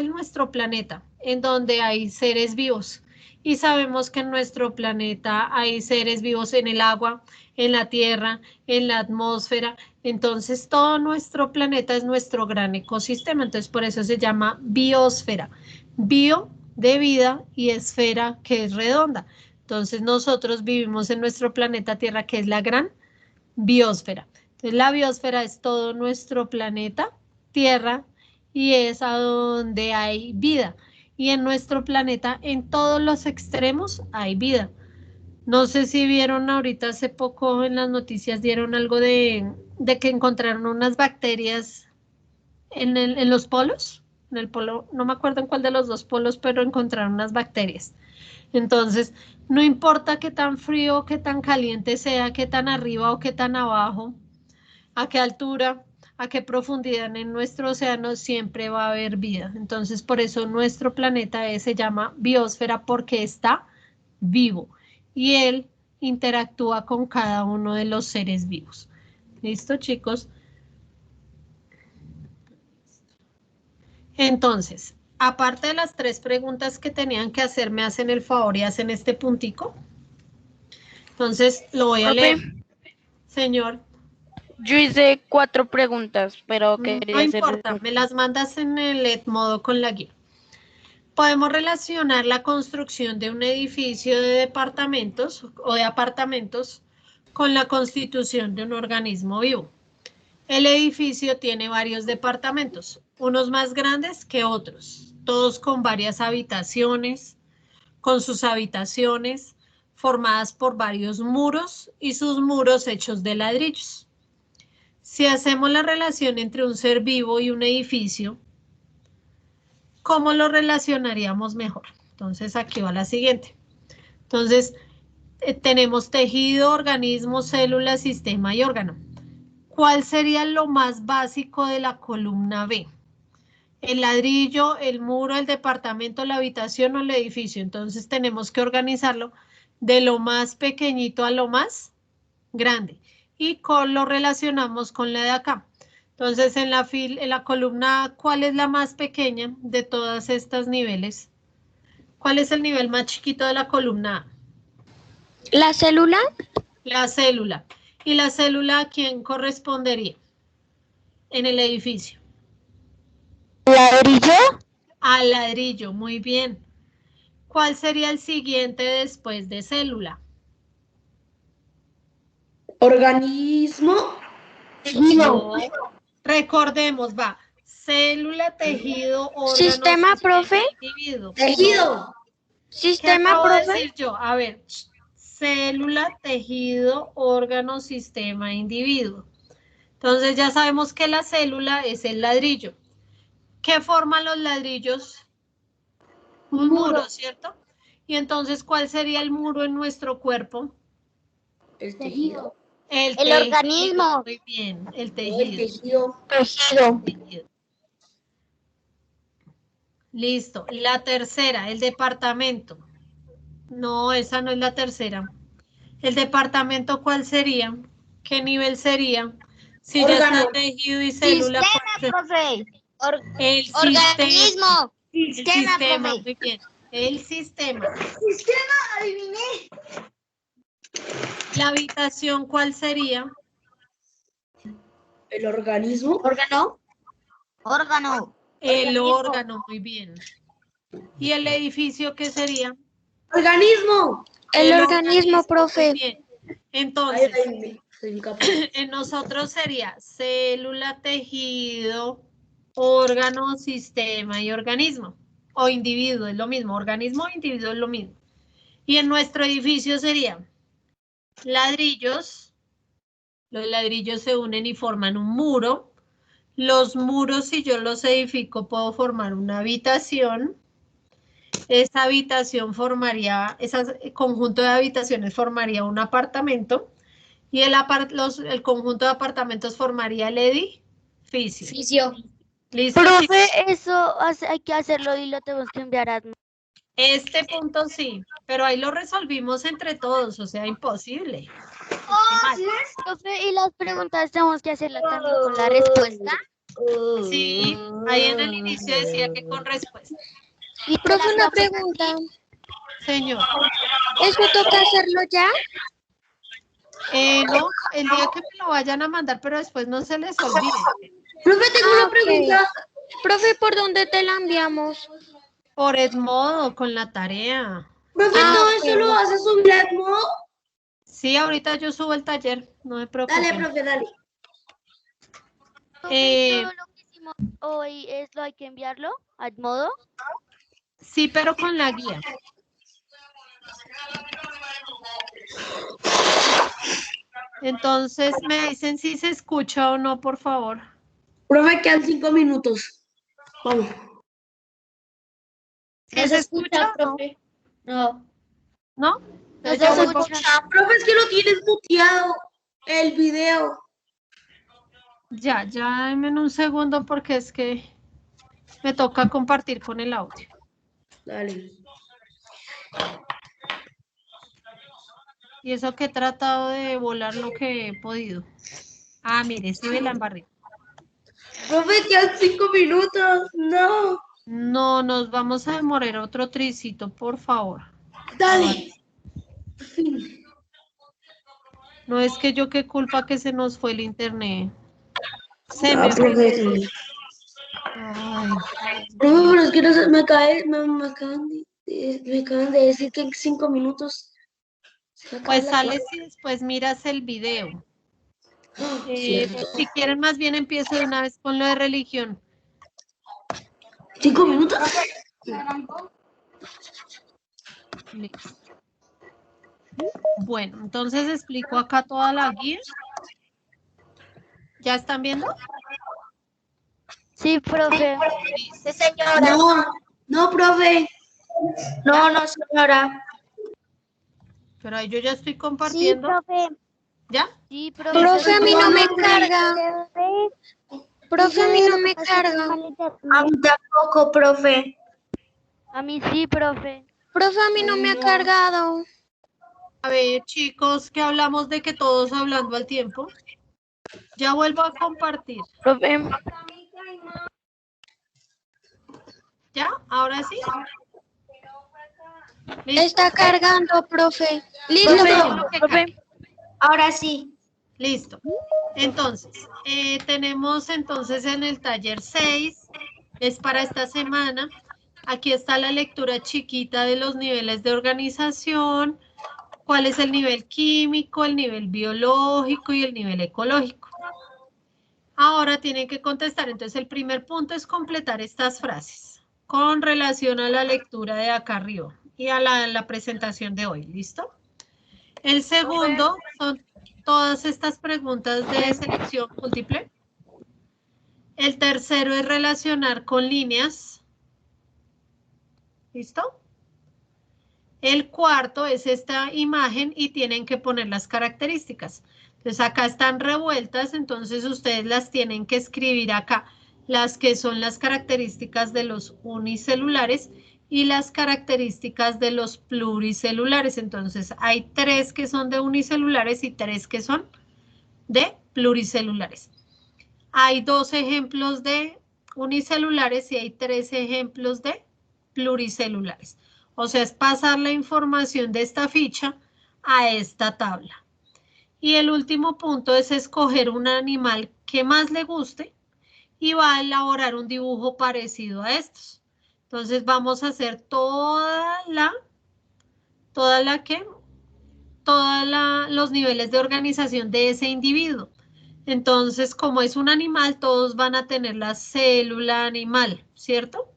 nuestro planeta en donde hay seres vivos. Y sabemos que en nuestro planeta hay seres vivos en el agua, en la tierra, en la atmósfera. Entonces, todo nuestro planeta es nuestro gran ecosistema. Entonces, por eso se llama biosfera. Bio de vida y esfera que es redonda. Entonces, nosotros vivimos en nuestro planeta Tierra, que es la gran biosfera. Entonces, la biosfera es todo nuestro planeta Tierra y es a donde hay vida. Y en nuestro planeta, en todos los extremos, hay vida. No sé si vieron ahorita hace poco en las noticias, dieron algo de que encontraron unas bacterias en los polos. En el polo, no me acuerdo en cuál de los 2 polos, pero encontraron unas bacterias. Entonces, no importa qué tan frío, qué tan caliente sea, qué tan arriba o qué tan abajo, a qué altura, a qué profundidad en nuestro océano siempre va a haber vida. Entonces, por eso nuestro planeta se llama biosfera porque está vivo y él interactúa con cada uno de los seres vivos. ¿Listo, chicos? Entonces, aparte de las 3 preguntas que tenían que hacer, me hacen el favor y hacen este puntico. Entonces, lo voy a leer. Señor. Yo hice 4 preguntas, pero No quería importa, me las mandas en el modo con la guía. Podemos relacionar la construcción de un edificio de departamentos o de apartamentos con la constitución de un organismo vivo. El edificio tiene varios departamentos, unos más grandes que otros, todos con varias habitaciones, con sus habitaciones formadas por varios muros y sus muros hechos de ladrillos. Si hacemos la relación entre un ser vivo y un edificio, ¿cómo lo relacionaríamos mejor? Entonces, aquí va la siguiente. Entonces, tenemos tejido, organismo, célula, sistema y órgano. ¿Cuál sería lo más básico de la columna B? El ladrillo, el muro, el departamento, la habitación o el edificio. Entonces, tenemos que organizarlo de lo más pequeñito a lo más grande. Y lo relacionamos con la de acá. Entonces, en la columna, ¿cuál es la más pequeña de todas estas niveles? ¿Cuál es el nivel más chiquito de la columna A? ¿La célula? La célula. ¿Y la célula a quién correspondería en el edificio? ¿Ladrillo? Al ladrillo, muy bien. ¿Cuál sería el siguiente después de célula? Organismo. No. Recordemos, va. Célula, tejido, órgano, ¿Sistema, profe? individuo. Tejido. ¿Qué ¿Sistema, acabo de profe? decir yo? A ver, célula, tejido, órgano, sistema, individuo. Entonces ya sabemos que la célula es el ladrillo. ¿Qué forman los ladrillos? Un muro, ¿cierto? Y entonces, ¿cuál sería el muro en nuestro cuerpo? El tejido. El tejido. organismo. Muy bien, el El tejido. tejido. Tejido. Listo. La tercera, el departamento. No, esa no es la tercera. ¿El departamento cuál sería? ¿Qué nivel sería? Si ya Órgano. está tejido y célula. Sistema, profe. El Organismo. sistema, Sistema, profe. muy bien. El sistema. Sistema, adiviné. La habitación, ¿cuál sería? El organismo. Órgano. Órgano. El órgano, muy bien. ¿Y el edificio qué sería? Organismo. El organismo, profe. Muy bien. Entonces, Soy incapaz. en nosotros sería célula, tejido, órgano, sistema y organismo. O individuo, es lo mismo. Organismo e individuo es lo mismo. Y en nuestro edificio sería ladrillos. Los ladrillos se unen y forman un muro. Los muros, si yo los edifico, puedo formar una habitación. Esa habitación formaría, ese conjunto de habitaciones formaría un apartamento. Y el conjunto de apartamentos formaría el edificio. Fisio. ¿Listo, Profe, chicos? eso hay que hacerlo y lo tenemos que enviar a... Este punto sí, pero ahí lo resolvimos entre todos, o sea, imposible. Profe, y las preguntas tenemos que hacerlas también con la respuesta. Sí, ahí en el inicio decía que con respuesta. Y profe, una pregunta. Señor, ¿Eso toca hacerlo ya? no, el día que me lo vayan a mandar, pero después no se les olvide. Profe, tengo una pregunta. Profe, ¿por dónde te la enviamos? Por Edmodo, con la tarea. Profe, ¿todo eso lo vas a subir a modo? Sí, ahorita yo subo el taller, no me preocupen. Dale, profe, dale. Profe, todo lo que hicimos hoy hay que enviarlo a modo. Sí, pero con la guía. Entonces, me dicen si se escucha o no, por favor. Profe, quedan 5 minutos. Vamos. ¿Sí se escucha? profe? No. ¿No? No Entonces se yo vuelvo- escucha. Profe, es que lo tienes muteado el video. Ya, denme un segundo porque es que me toca compartir con el audio. Dale. Y eso que he tratado de volar lo que he podido. Ah, mire, sí ve la embarré. Profe, quedan 5 minutos. No. No, nos vamos a demorar otro tricito, por favor. Dale. No es que yo qué culpa que se nos fue el internet. Se No, me fue. profe. Ay, Profe, pero es que no se- me acaban de decir que en 5 minutos se acaba pues la sale clase. si después miras el video. Cierto. Si quieren, más bien empiezo de una vez con lo de religión. 5 minutos. Listo. Bueno, entonces explico acá toda la guía. ¿Ya están viendo? Sí, profe. Sí, señora. No, no, profe. No, señora. Pero ahí yo ya estoy Sí, compartiendo. profe. ¿Ya? Sí, profe. Profe, a mí no me carga. Profe, a mí no me carga. A mí tampoco, profe. A mí sí, profe. Profe, a mí no me ha cargado. A ver, chicos, que hablamos de que todos hablando al tiempo. Ya vuelvo a compartir. Profe. ¿Ya? ¿Ahora sí? ¿Listo? Está cargando, profe. Listo, Profe. profe. Ahora sí. Listo. Entonces, tenemos entonces en el taller 6, es para esta semana. Aquí está la lectura chiquita de los niveles de organización, cuál es el nivel químico, el nivel biológico y el nivel ecológico. Ahora tienen que contestar, entonces el primer punto es completar estas frases con relación a la lectura de acá arriba y a la presentación de hoy, ¿listo? El segundo son todas estas preguntas de selección múltiple. El tercero es relacionar con líneas. ¿Listo? El cuarto es esta imagen y tienen que poner las características. Entonces acá están revueltas, entonces ustedes las tienen que escribir acá. Las que son las características de los unicelulares y las características de los pluricelulares. Entonces hay 3 que son de unicelulares y 3 que son de pluricelulares. Hay 2 ejemplos de unicelulares y hay 3 ejemplos de pluricelulares. O sea, es pasar la información de esta ficha a esta tabla. Y el último punto es escoger un animal que más le guste y va a elaborar un dibujo parecido a estos. Entonces vamos a hacer los niveles de organización de ese individuo. Entonces, como es un animal, todos van a tener la célula animal, ¿cierto?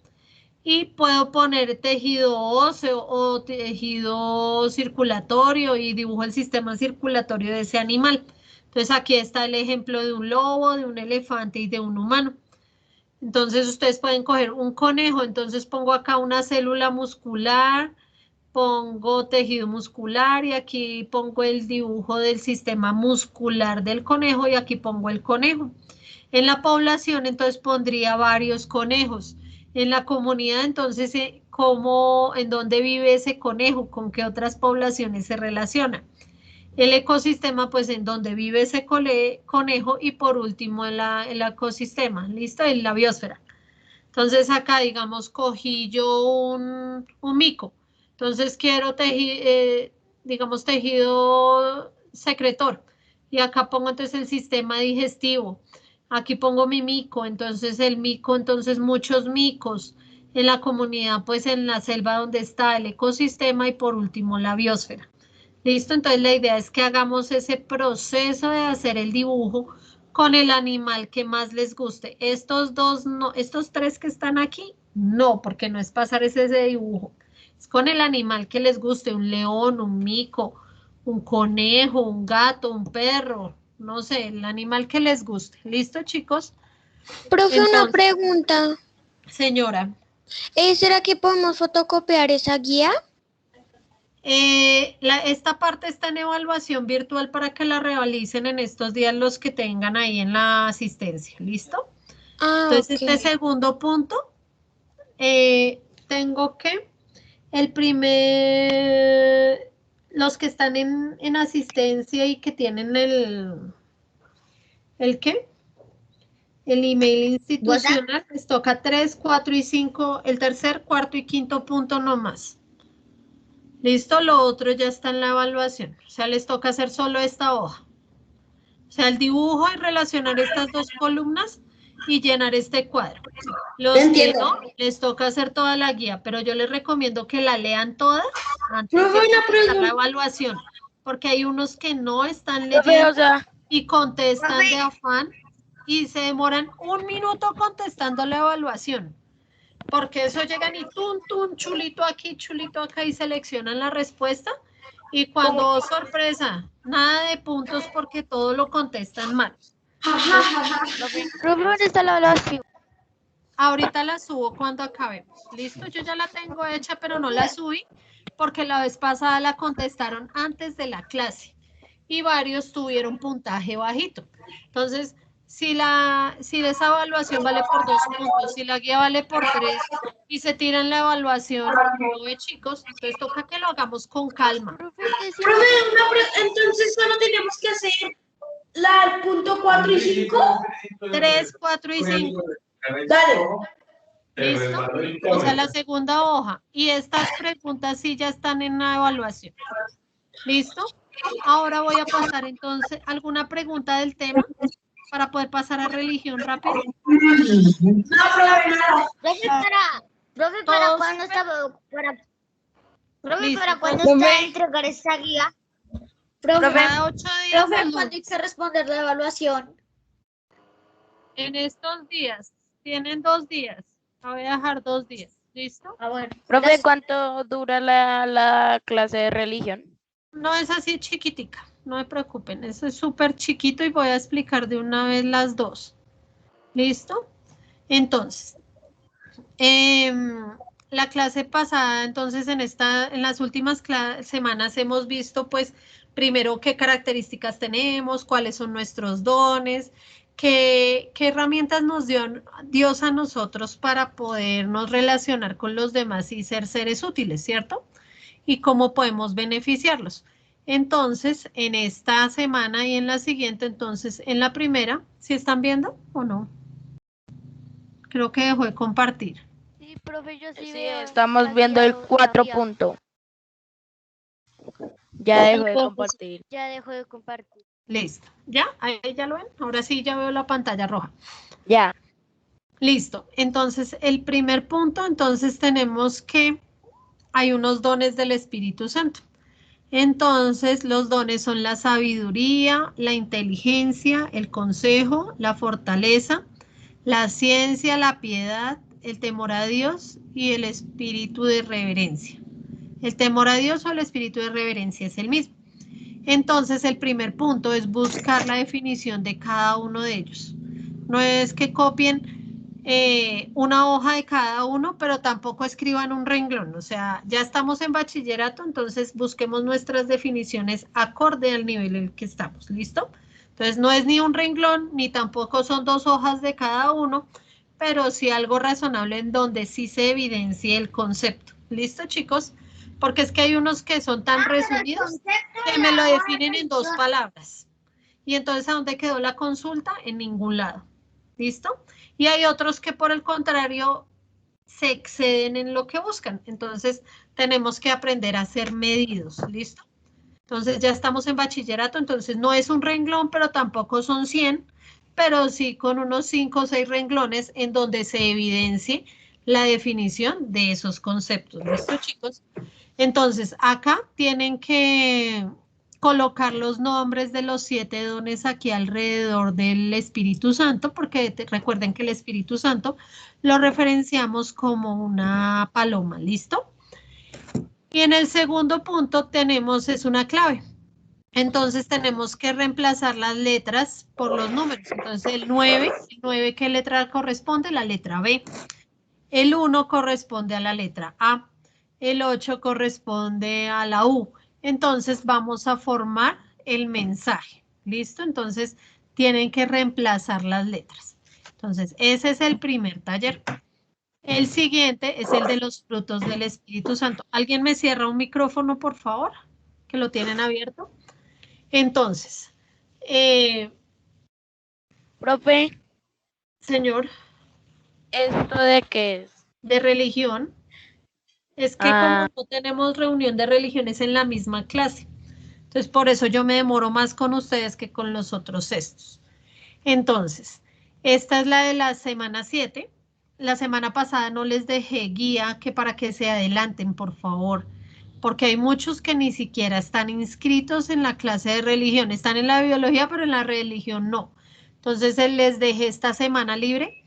Y puedo poner tejido óseo o tejido circulatorio y dibujo el sistema circulatorio de ese animal. Entonces, aquí está el ejemplo de un lobo, de un elefante y de un humano. Entonces, ustedes pueden coger un conejo, entonces pongo acá una célula muscular, pongo tejido muscular y aquí pongo el dibujo del sistema muscular del conejo y aquí pongo el conejo. En la población, entonces pondría varios conejos. En la comunidad, entonces, en dónde vive ese conejo, con qué otras poblaciones se relaciona. El ecosistema, pues, en donde vive ese conejo y por último, el ecosistema, ¿listo? En la biosfera. Entonces, acá, digamos, cogí yo un mico. Entonces, quiero digamos, tejido secretor. Y acá pongo entonces el sistema digestivo. Aquí pongo mi mico, entonces el mico, entonces muchos micos en la comunidad, pues en la selva donde está el ecosistema y por último la biosfera. ¿Listo? Entonces la idea es que hagamos ese proceso de hacer el dibujo con el animal que más les guste. Estos dos no, estos 3 que están aquí, no, porque no es pasar ese dibujo. Es con el animal que les guste, un león, un mico, un conejo, un gato, un perro, no sé, el animal que les guste. ¿Listo, chicos? Profe, una Entonces, pregunta. señora. ¿Será que podemos fotocopiar esa guía? Esta parte está en evaluación virtual para que la realicen en estos días los que tengan ahí en la asistencia. ¿Listo? Entonces, Ok. este segundo punto, tengo que los que están en asistencia y que tienen ¿el qué? El email institucional, les toca 3, 4 y 5, el tercer, cuarto y quinto punto nomás. Listo, lo otro ya está en la evaluación. O sea, les toca hacer solo esta hoja. O sea, el dibujo y relacionar estas 2 columnas y llenar este cuadro. Los que no, les toca hacer toda la guía, pero yo les recomiendo que la lean toda antes de empezar la evaluación, porque hay unos que no están Profe, leyendo o sea, y contestan de afán y se demoran 1 minuto contestando la evaluación. Porque eso llegan y chulito aquí, chulito acá y seleccionan la respuesta. Y cuando, sorpresa, nada de puntos porque todo lo contestan mal. profe, ¿dónde está la evaluación? Ahorita la subo cuando acabemos. Listo, yo ya la tengo hecha, pero no la subí porque la vez pasada la contestaron antes de la clase y varios tuvieron puntaje bajito. Entonces, si esa evaluación vale por 2 puntos, si la guía vale por 3 y se tiran la evaluación, no ve, chicos, entonces toca que lo hagamos con calma. Profe, entonces solo tenemos que hacer el punto 4 y 5. 3, 4 y 5. Dale. ¿Listo? O sea, la segunda hoja. Y estas preguntas sí ya están en la evaluación. ¿Listo? Ahora voy a pasar entonces alguna pregunta del tema para poder pasar a religión rápido. No, profe, nada. Profe, Todos. ¿para cuándo está, profe, Listo, para cuándo entonces, está a entregar esta guía? cada 8 días. Profe, ¿cuándo hay que responder la evaluación? En estos días. Tienen 2 días. La voy a dejar 2 días. ¿Listo? Ah, bueno. Profe, Gracias. ¿cuánto dura la clase de religión? no es así chiquitica, no se preocupen, eso es súper chiquito y voy a explicar de una vez las dos. ¿Listo? Entonces, la clase pasada, entonces en las últimas semanas hemos visto pues primero qué características tenemos, cuáles son nuestros dones, qué herramientas nos dio Dios a nosotros para podernos relacionar con los demás y ser seres útiles, ¿cierto? Y cómo podemos beneficiarlos. Entonces, en esta semana y en la siguiente, entonces, en la primera, ¿sí están viendo o no? Creo que dejó de compartir. Sí, profe, yo sí Sí, veo. estamos viendo el 4 punto. Ya dejó de compartir. Ya dejó de compartir. Listo. ¿Ya? Ahí ya lo ven. Ahora sí ya veo la pantalla roja. Ya. Listo. Entonces, el primer punto, entonces tenemos que hay unos dones del Espíritu Santo. Entonces, los dones son la sabiduría, la inteligencia, el consejo, la fortaleza, la ciencia, la piedad, el temor a Dios y el espíritu de reverencia. El temor a Dios o el espíritu de reverencia es el mismo. Entonces, el primer punto es buscar la definición de cada uno de ellos. No es que copien una hoja de cada uno, pero tampoco escriban un renglón. O sea, ya estamos en bachillerato, entonces busquemos nuestras definiciones acorde al nivel en el que estamos. ¿Listo? Entonces, no es ni un renglón, ni tampoco son 2 hojas de cada uno, pero sí algo razonable en donde sí se evidencie el concepto. ¿Listo, chicos? Porque es que hay unos que son tan resumidos que me lo definen en 2 palabras. Y entonces, ¿a dónde quedó la consulta? En ningún lado. ¿Listo? Y hay otros que por el contrario se exceden en lo que buscan. Entonces, tenemos que aprender a ser medidos. ¿Listo? Entonces, ya estamos en bachillerato, entonces no es un renglón, pero tampoco son 100, pero sí con unos 5 o 6 renglones en donde se evidencie la definición de esos conceptos. ¿Listo, chicos? Entonces, acá tienen que colocar los nombres de los 7 dones aquí alrededor del Espíritu Santo, porque recuerden que el Espíritu Santo lo referenciamos como una paloma, ¿listo? Y en el segundo punto tenemos, es una clave. Entonces tenemos que reemplazar las letras por los números. Entonces el 9, ¿qué letra corresponde? La letra B. El 1 corresponde a la letra A. El 8 corresponde a la U. Entonces vamos a formar el mensaje. ¿Listo? Entonces tienen que reemplazar las letras. Entonces ese es el primer taller. El siguiente es el de los frutos del Espíritu Santo. ¿Alguien me cierra un micrófono, por favor? Que lo tienen abierto. Entonces, Profe, señor, ¿esto de qué es? de religión, es que como no tenemos reunión de religiones en la misma clase, entonces por eso yo me demoro más con ustedes que con los otros estos. Entonces, esta es la de la semana 7. La semana pasada no les dejé guía que para que se adelanten, por favor, porque hay muchos que ni siquiera están inscritos en la clase de religión, están en la biología, pero en la religión no. Entonces, les dejé esta semana libre.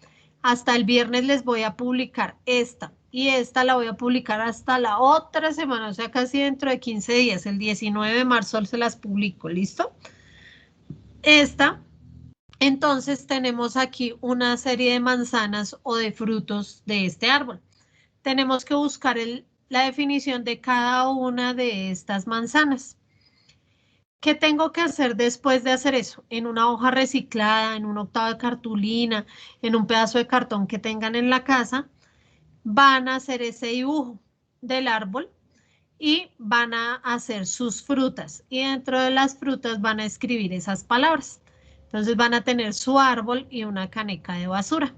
Hasta el viernes les voy a publicar esta y esta la voy a publicar hasta la otra semana, o sea, casi dentro de 15 días, el 19 de marzo se las publico, ¿listo? Esta. Entonces tenemos aquí una serie de manzanas o de frutos de este árbol. Tenemos que buscar la definición de cada una de estas manzanas. ¿Qué tengo que hacer después de hacer eso? En una hoja reciclada, en un octavo de cartulina, en un pedazo de cartón que tengan en la casa, van a hacer ese dibujo del árbol y van a hacer sus frutas. Y dentro de las frutas van a escribir esas palabras. Entonces van a tener su árbol y una caneca de basura.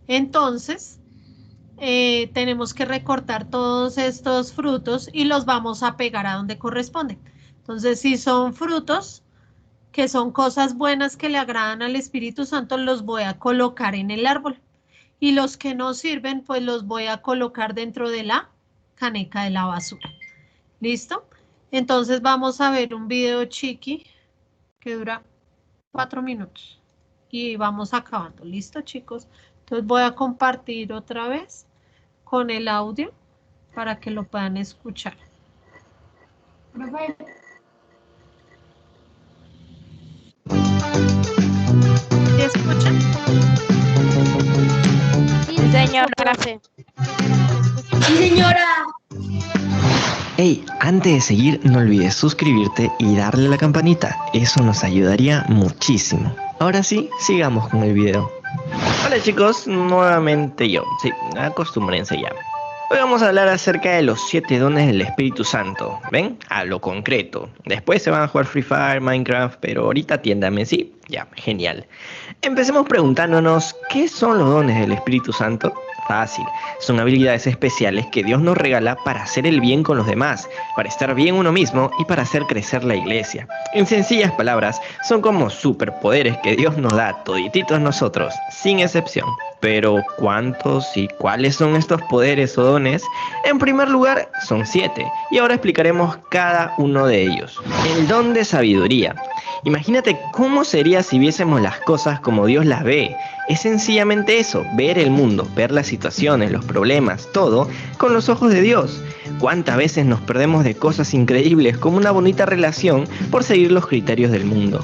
Entonces, tenemos que recortar todos estos frutos y los vamos a pegar a donde corresponde. Entonces, si son frutos que son cosas buenas que le agradan al Espíritu Santo, los voy a colocar en el árbol. Y los que no sirven, pues los voy a colocar dentro de la caneca de la basura. ¿Listo? Entonces vamos a ver un video chiqui que dura 4 minutos y vamos acabando. ¿Listo, chicos? Entonces voy a compartir otra vez con el audio para que lo puedan escuchar. Profe, La C. Sí, señora. Hey, antes de seguir, no olvides suscribirte y darle a la campanita. Eso nos ayudaría muchísimo. Ahora sí, sigamos con el video. Hola chicos, nuevamente yo. Sí, acostúmbrense ya. Hoy vamos a hablar acerca de los 7 dones del Espíritu Santo. ¿Ven? A lo concreto. Después se van a jugar Free Fire, Minecraft, pero ahorita atiéndame, ¿sí? Ya, genial. Empecemos preguntándonos, ¿qué son los dones del Espíritu Santo? Fácil, son habilidades especiales que Dios nos regala para hacer el bien con los demás, para estar bien uno mismo y para hacer crecer la iglesia. En sencillas palabras, son como superpoderes que Dios nos da a todititos nosotros, sin excepción. Pero, ¿cuántos y cuáles son estos poderes o dones? En primer lugar, son 7, y ahora explicaremos cada uno de ellos. El don de sabiduría. Imagínate cómo sería si viésemos las cosas como Dios las ve. Es sencillamente eso, ver el mundo, ver las situaciones, los problemas, todo, con los ojos de Dios. ¿Cuántas veces nos perdemos de cosas increíbles como una bonita relación por seguir los criterios del mundo?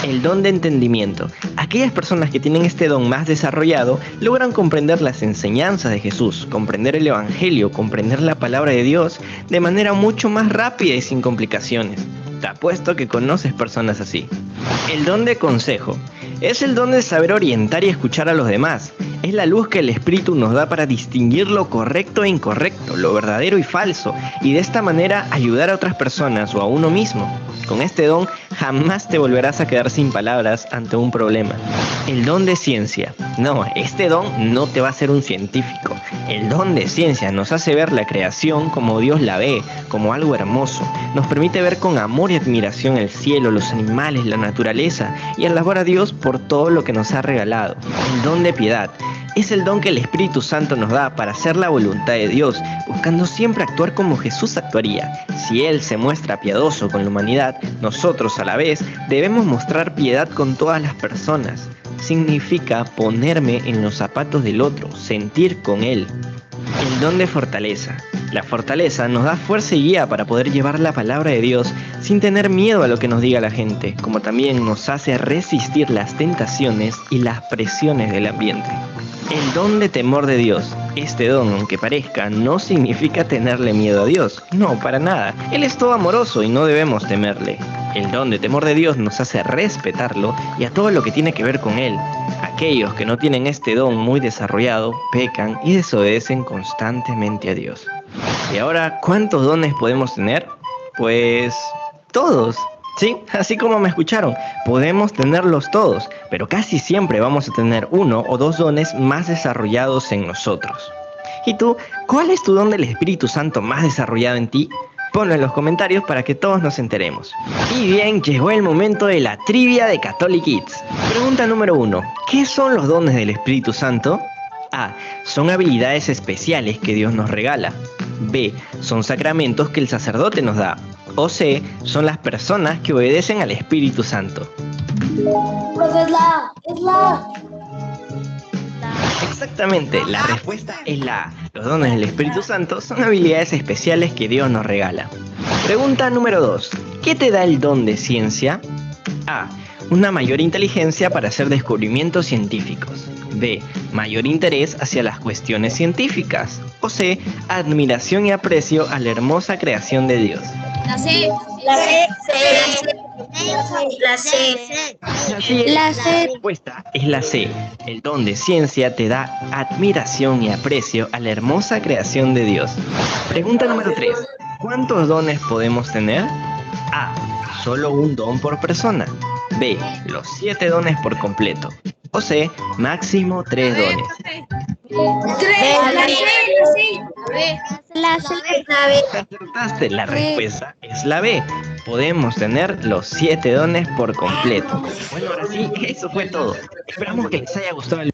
El don de entendimiento. Aquellas personas que tienen este don más desarrollado logran comprender las enseñanzas de Jesús, comprender el Evangelio, comprender la palabra de Dios de manera mucho más rápida y sin complicaciones. Te apuesto que conoces personas así. El don de consejo. Es el don de saber orientar y escuchar a los demás. Es la luz que el Espíritu nos da para distinguir lo correcto e incorrecto, lo verdadero y falso, y de esta manera ayudar a otras personas o a uno mismo. Con este don jamás te volverás a quedar sin palabras ante un problema. El don de ciencia. No, este don no te va a hacer un científico. El don de ciencia nos hace ver la creación como Dios la ve, como algo hermoso. Nos permite ver con amor y admiración el cielo, los animales, la naturaleza y alabar a Dios por todo lo que nos ha regalado. El don de piedad. Es el don que el Espíritu Santo nos da para hacer la voluntad de Dios, buscando siempre actuar como Jesús actuaría. Si Él se muestra piadoso con la humanidad, nosotros a la vez debemos mostrar piedad con todas las personas. Significa ponerme en los zapatos del otro, sentir con él. El don de fortaleza. La fortaleza nos da fuerza y guía para poder llevar la palabra de Dios sin tener miedo a lo que nos diga la gente, como también nos hace resistir las tentaciones y las presiones del ambiente. El don de temor de Dios. Este don, aunque parezca, no significa tenerle miedo a Dios. No, para nada. Él es todo amoroso y no debemos temerle. El don de temor de Dios nos hace respetarlo y a todo lo que tiene que ver con Él. Aquellos que no tienen este don muy desarrollado, pecan y desobedecen constantemente a Dios. Y ahora, ¿cuántos dones podemos tener? Pues todos. Sí, así como me escucharon, podemos tenerlos todos, pero casi siempre vamos a tener 1 o 2 dones más desarrollados en nosotros. ¿Y tú, cuál es tu don del Espíritu Santo más desarrollado en ti? Ponlo en los comentarios para que todos nos enteremos. Y bien, llegó el momento de la trivia de Catholic Kids. Pregunta número 1. ¿Qué son los dones del Espíritu Santo? A. Son habilidades especiales que Dios nos regala. B. Son sacramentos que el sacerdote nos da. O C. Son las personas que obedecen al Espíritu Santo. Profe, es la A. Exactamente, la respuesta es la A. Los dones del Espíritu Santo son habilidades especiales que Dios nos regala. Pregunta número 2. ¿Qué te da el don de ciencia? A. Una mayor inteligencia para hacer descubrimientos científicos. B. Mayor interés hacia las cuestiones científicas. O C. Admiración y aprecio a la hermosa creación de Dios. La C. La C. La C. Así es, la respuesta es la C. El don de ciencia te da admiración y aprecio a la hermosa creación de Dios. Pregunta número 3. ¿Cuántos dones podemos tener? A. Solo un don por persona. B. Los 7 dones por completo. O C. Máximo 3 dones. La C. Acertaste, la respuesta es la B. Podemos tener los 7 dones por completo. Bueno, ahora sí, eso fue todo. Esperamos que les haya gustado el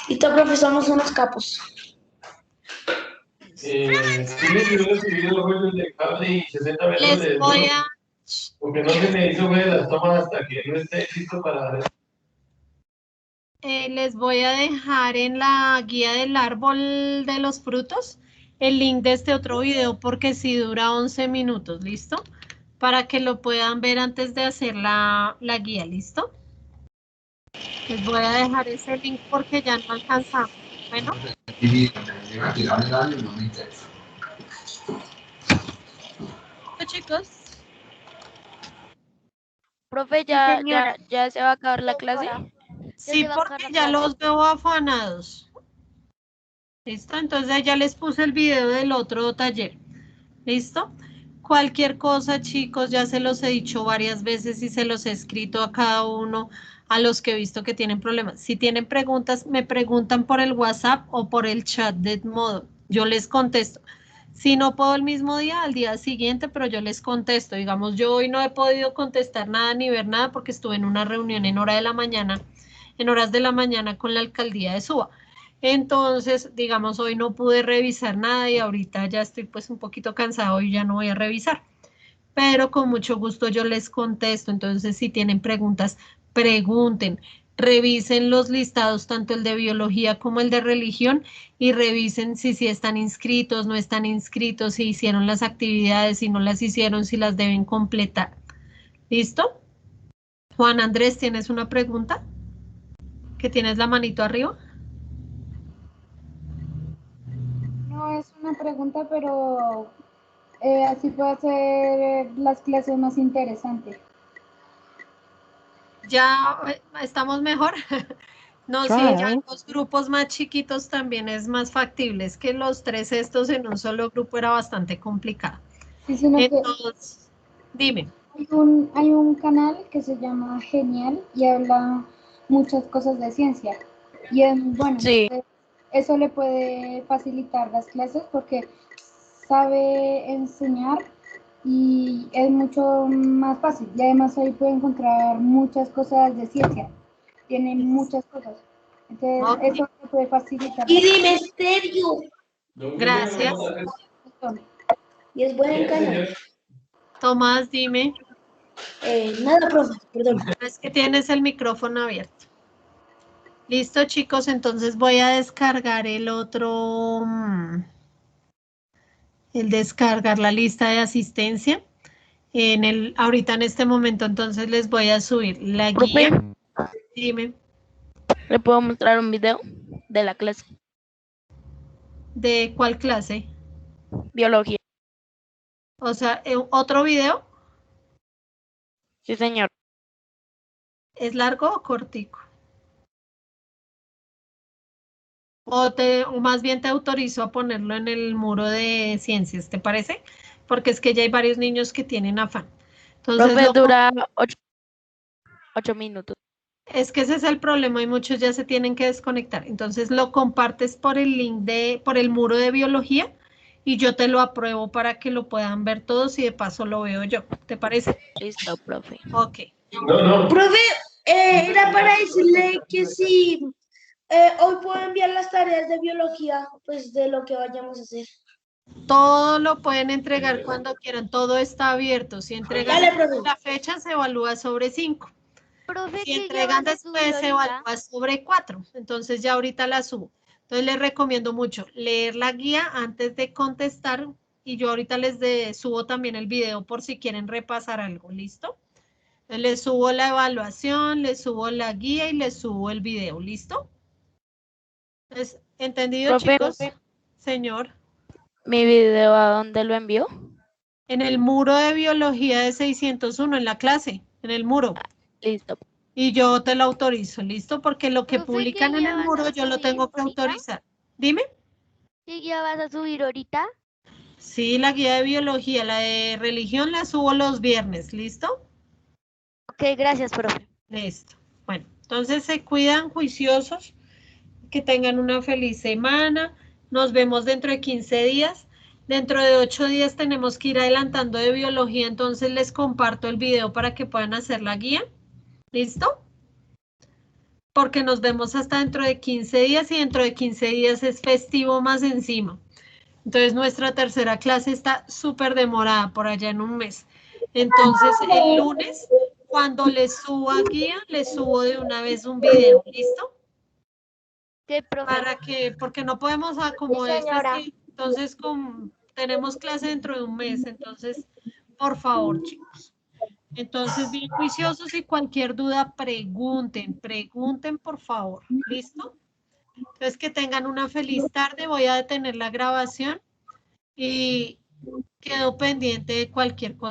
Listo, profe, somos unos capos. Tienes videos y videos juegos de cable y 60 metros Les de voy a... porque no se me hizo güey las tomas hasta que no esté listo para les voy a dejar en la guía del árbol de los frutos el link de este otro video porque sí dura 11 minutos, ¿listo? Para que lo puedan ver antes de hacer la guía, ¿listo? Les voy a dejar ese link porque ya no alcanzamos. Bueno, chicos. Profe, señora. ya se va a acabar la clase. Sí, se va a porque acabar la ya clase. los veo afanados. ¿Listo? Entonces ya les puse el video del otro taller. ¿Listo? Cualquier cosa, chicos, ya se los he dicho varias veces y se los he escrito a cada uno, a los que he visto que tienen problemas. Si tienen preguntas, me preguntan por el WhatsApp o por el chat de Edmodo. Yo les contesto. Si no puedo el mismo día, al día siguiente, pero yo les contesto. Digamos, yo hoy no he podido contestar nada ni ver nada porque estuve en una reunión en horas de la mañana con la alcaldía de Suba. Entonces, digamos, hoy no pude revisar nada y ahorita ya estoy pues un poquito cansado y ya no voy a revisar. Pero con mucho gusto yo les contesto. Entonces, si tienen preguntas, pregunten. Revisen los listados, tanto el de biología como el de religión, y revisen si están inscritos, no están inscritos, si hicieron las actividades, si no las hicieron, si las deben completar. ¿Listo? Juan Andrés, ¿tienes una pregunta? ¿Que tienes la manito arriba? No es una pregunta, pero así puede hacer las clases más interesantes. Ya estamos mejor. No, sí, Claro. ya en los grupos más chiquitos también es más factible. Es que los 3 estos en un solo grupo era bastante complicado. Sí, sino que Entonces, dime. hay un canal que se llama Genial y habla muchas cosas de ciencia. Y es muy bueno. Sí. Entonces, eso le puede facilitar las clases porque sabe enseñar y es mucho más fácil. Y además ahí puede encontrar muchas cosas de ciencia. Tiene muchas cosas. Entonces, Ok. eso le puede facilitar. Y dime, estéreo. Gracias. Y es buen canal. Tomás, dime. Nada, profe, perdón. Es que tienes el micrófono abierto. Listo, chicos, entonces voy a descargar el otro, el descargar la lista de asistencia. Ahorita en este momento, entonces les voy a subir la Profe, guía. Dime, ¿le puedo mostrar un video de la clase? ¿de cuál clase? Biología. O sea, ¿otro video? Sí, señor. ¿Es largo o cortico? O más bien te autorizo a ponerlo en el muro de ciencias, ¿te parece? Porque es que ya hay varios niños que tienen afán. Entonces, Profe, dura 8 minutos. es que ese es el problema y muchos ya se tienen que desconectar. Entonces lo compartes por el link por el muro de biología y yo te lo apruebo para que lo puedan ver todos y de paso lo veo yo. ¿Te parece? Listo, profe. Ok. No. Profe, era para decirle que si hoy puedo enviar las tareas de biología, pues de lo que vayamos a hacer. Todo lo pueden entregar cuando quieran, todo está abierto. Si entregan Dale, profe. la fecha, se evalúa sobre 5. Profe, Si ¿qué ya entregan vas a subir después, se ahorita? evalúa sobre 4. Entonces ya ahorita la subo. Entonces les recomiendo mucho leer la guía antes de contestar y yo ahorita subo también el video por si quieren repasar algo. ¿Listo? Entonces les subo la evaluación, les subo la guía y les subo el video. ¿Listo? Entonces, ¿entendido, Profe, chicos? Señor. ¿mi video a dónde lo envió? En el muro de biología de 601, en la clase, en el muro. Listo. Y yo te lo autorizo, ¿listo? Porque lo que Profe, publican ¿qué en ya el vas muro a yo lo subir tengo que ahorita? autorizar. Dime. ¿Qué ya vas a subir ahorita? Sí, la guía de biología, la de religión la subo los viernes, ¿listo? Ok, gracias, profe. Listo. Bueno, entonces se cuidan juiciosos, que tengan una feliz semana. Nos vemos dentro de 15 días. Dentro de 8 días tenemos que ir adelantando de biología, entonces les comparto el video para que puedan hacer la guía. ¿Listo? Porque nos vemos hasta dentro de 15 días y dentro de 15 días es festivo más encima. Entonces nuestra tercera clase está súper demorada por allá en un mes. Entonces el lunes, cuando les suba guía, les subo de una vez un video, ¿listo? ¿Qué, profe? Porque no podemos acomodar Sí, señora. así. Entonces tenemos clase dentro de un mes, entonces, por favor, chicos. Entonces, bien juiciosos y cualquier duda, pregunten por favor. ¿Listo? Entonces, que tengan una feliz tarde. Voy a detener la grabación y quedo pendiente de cualquier cosa.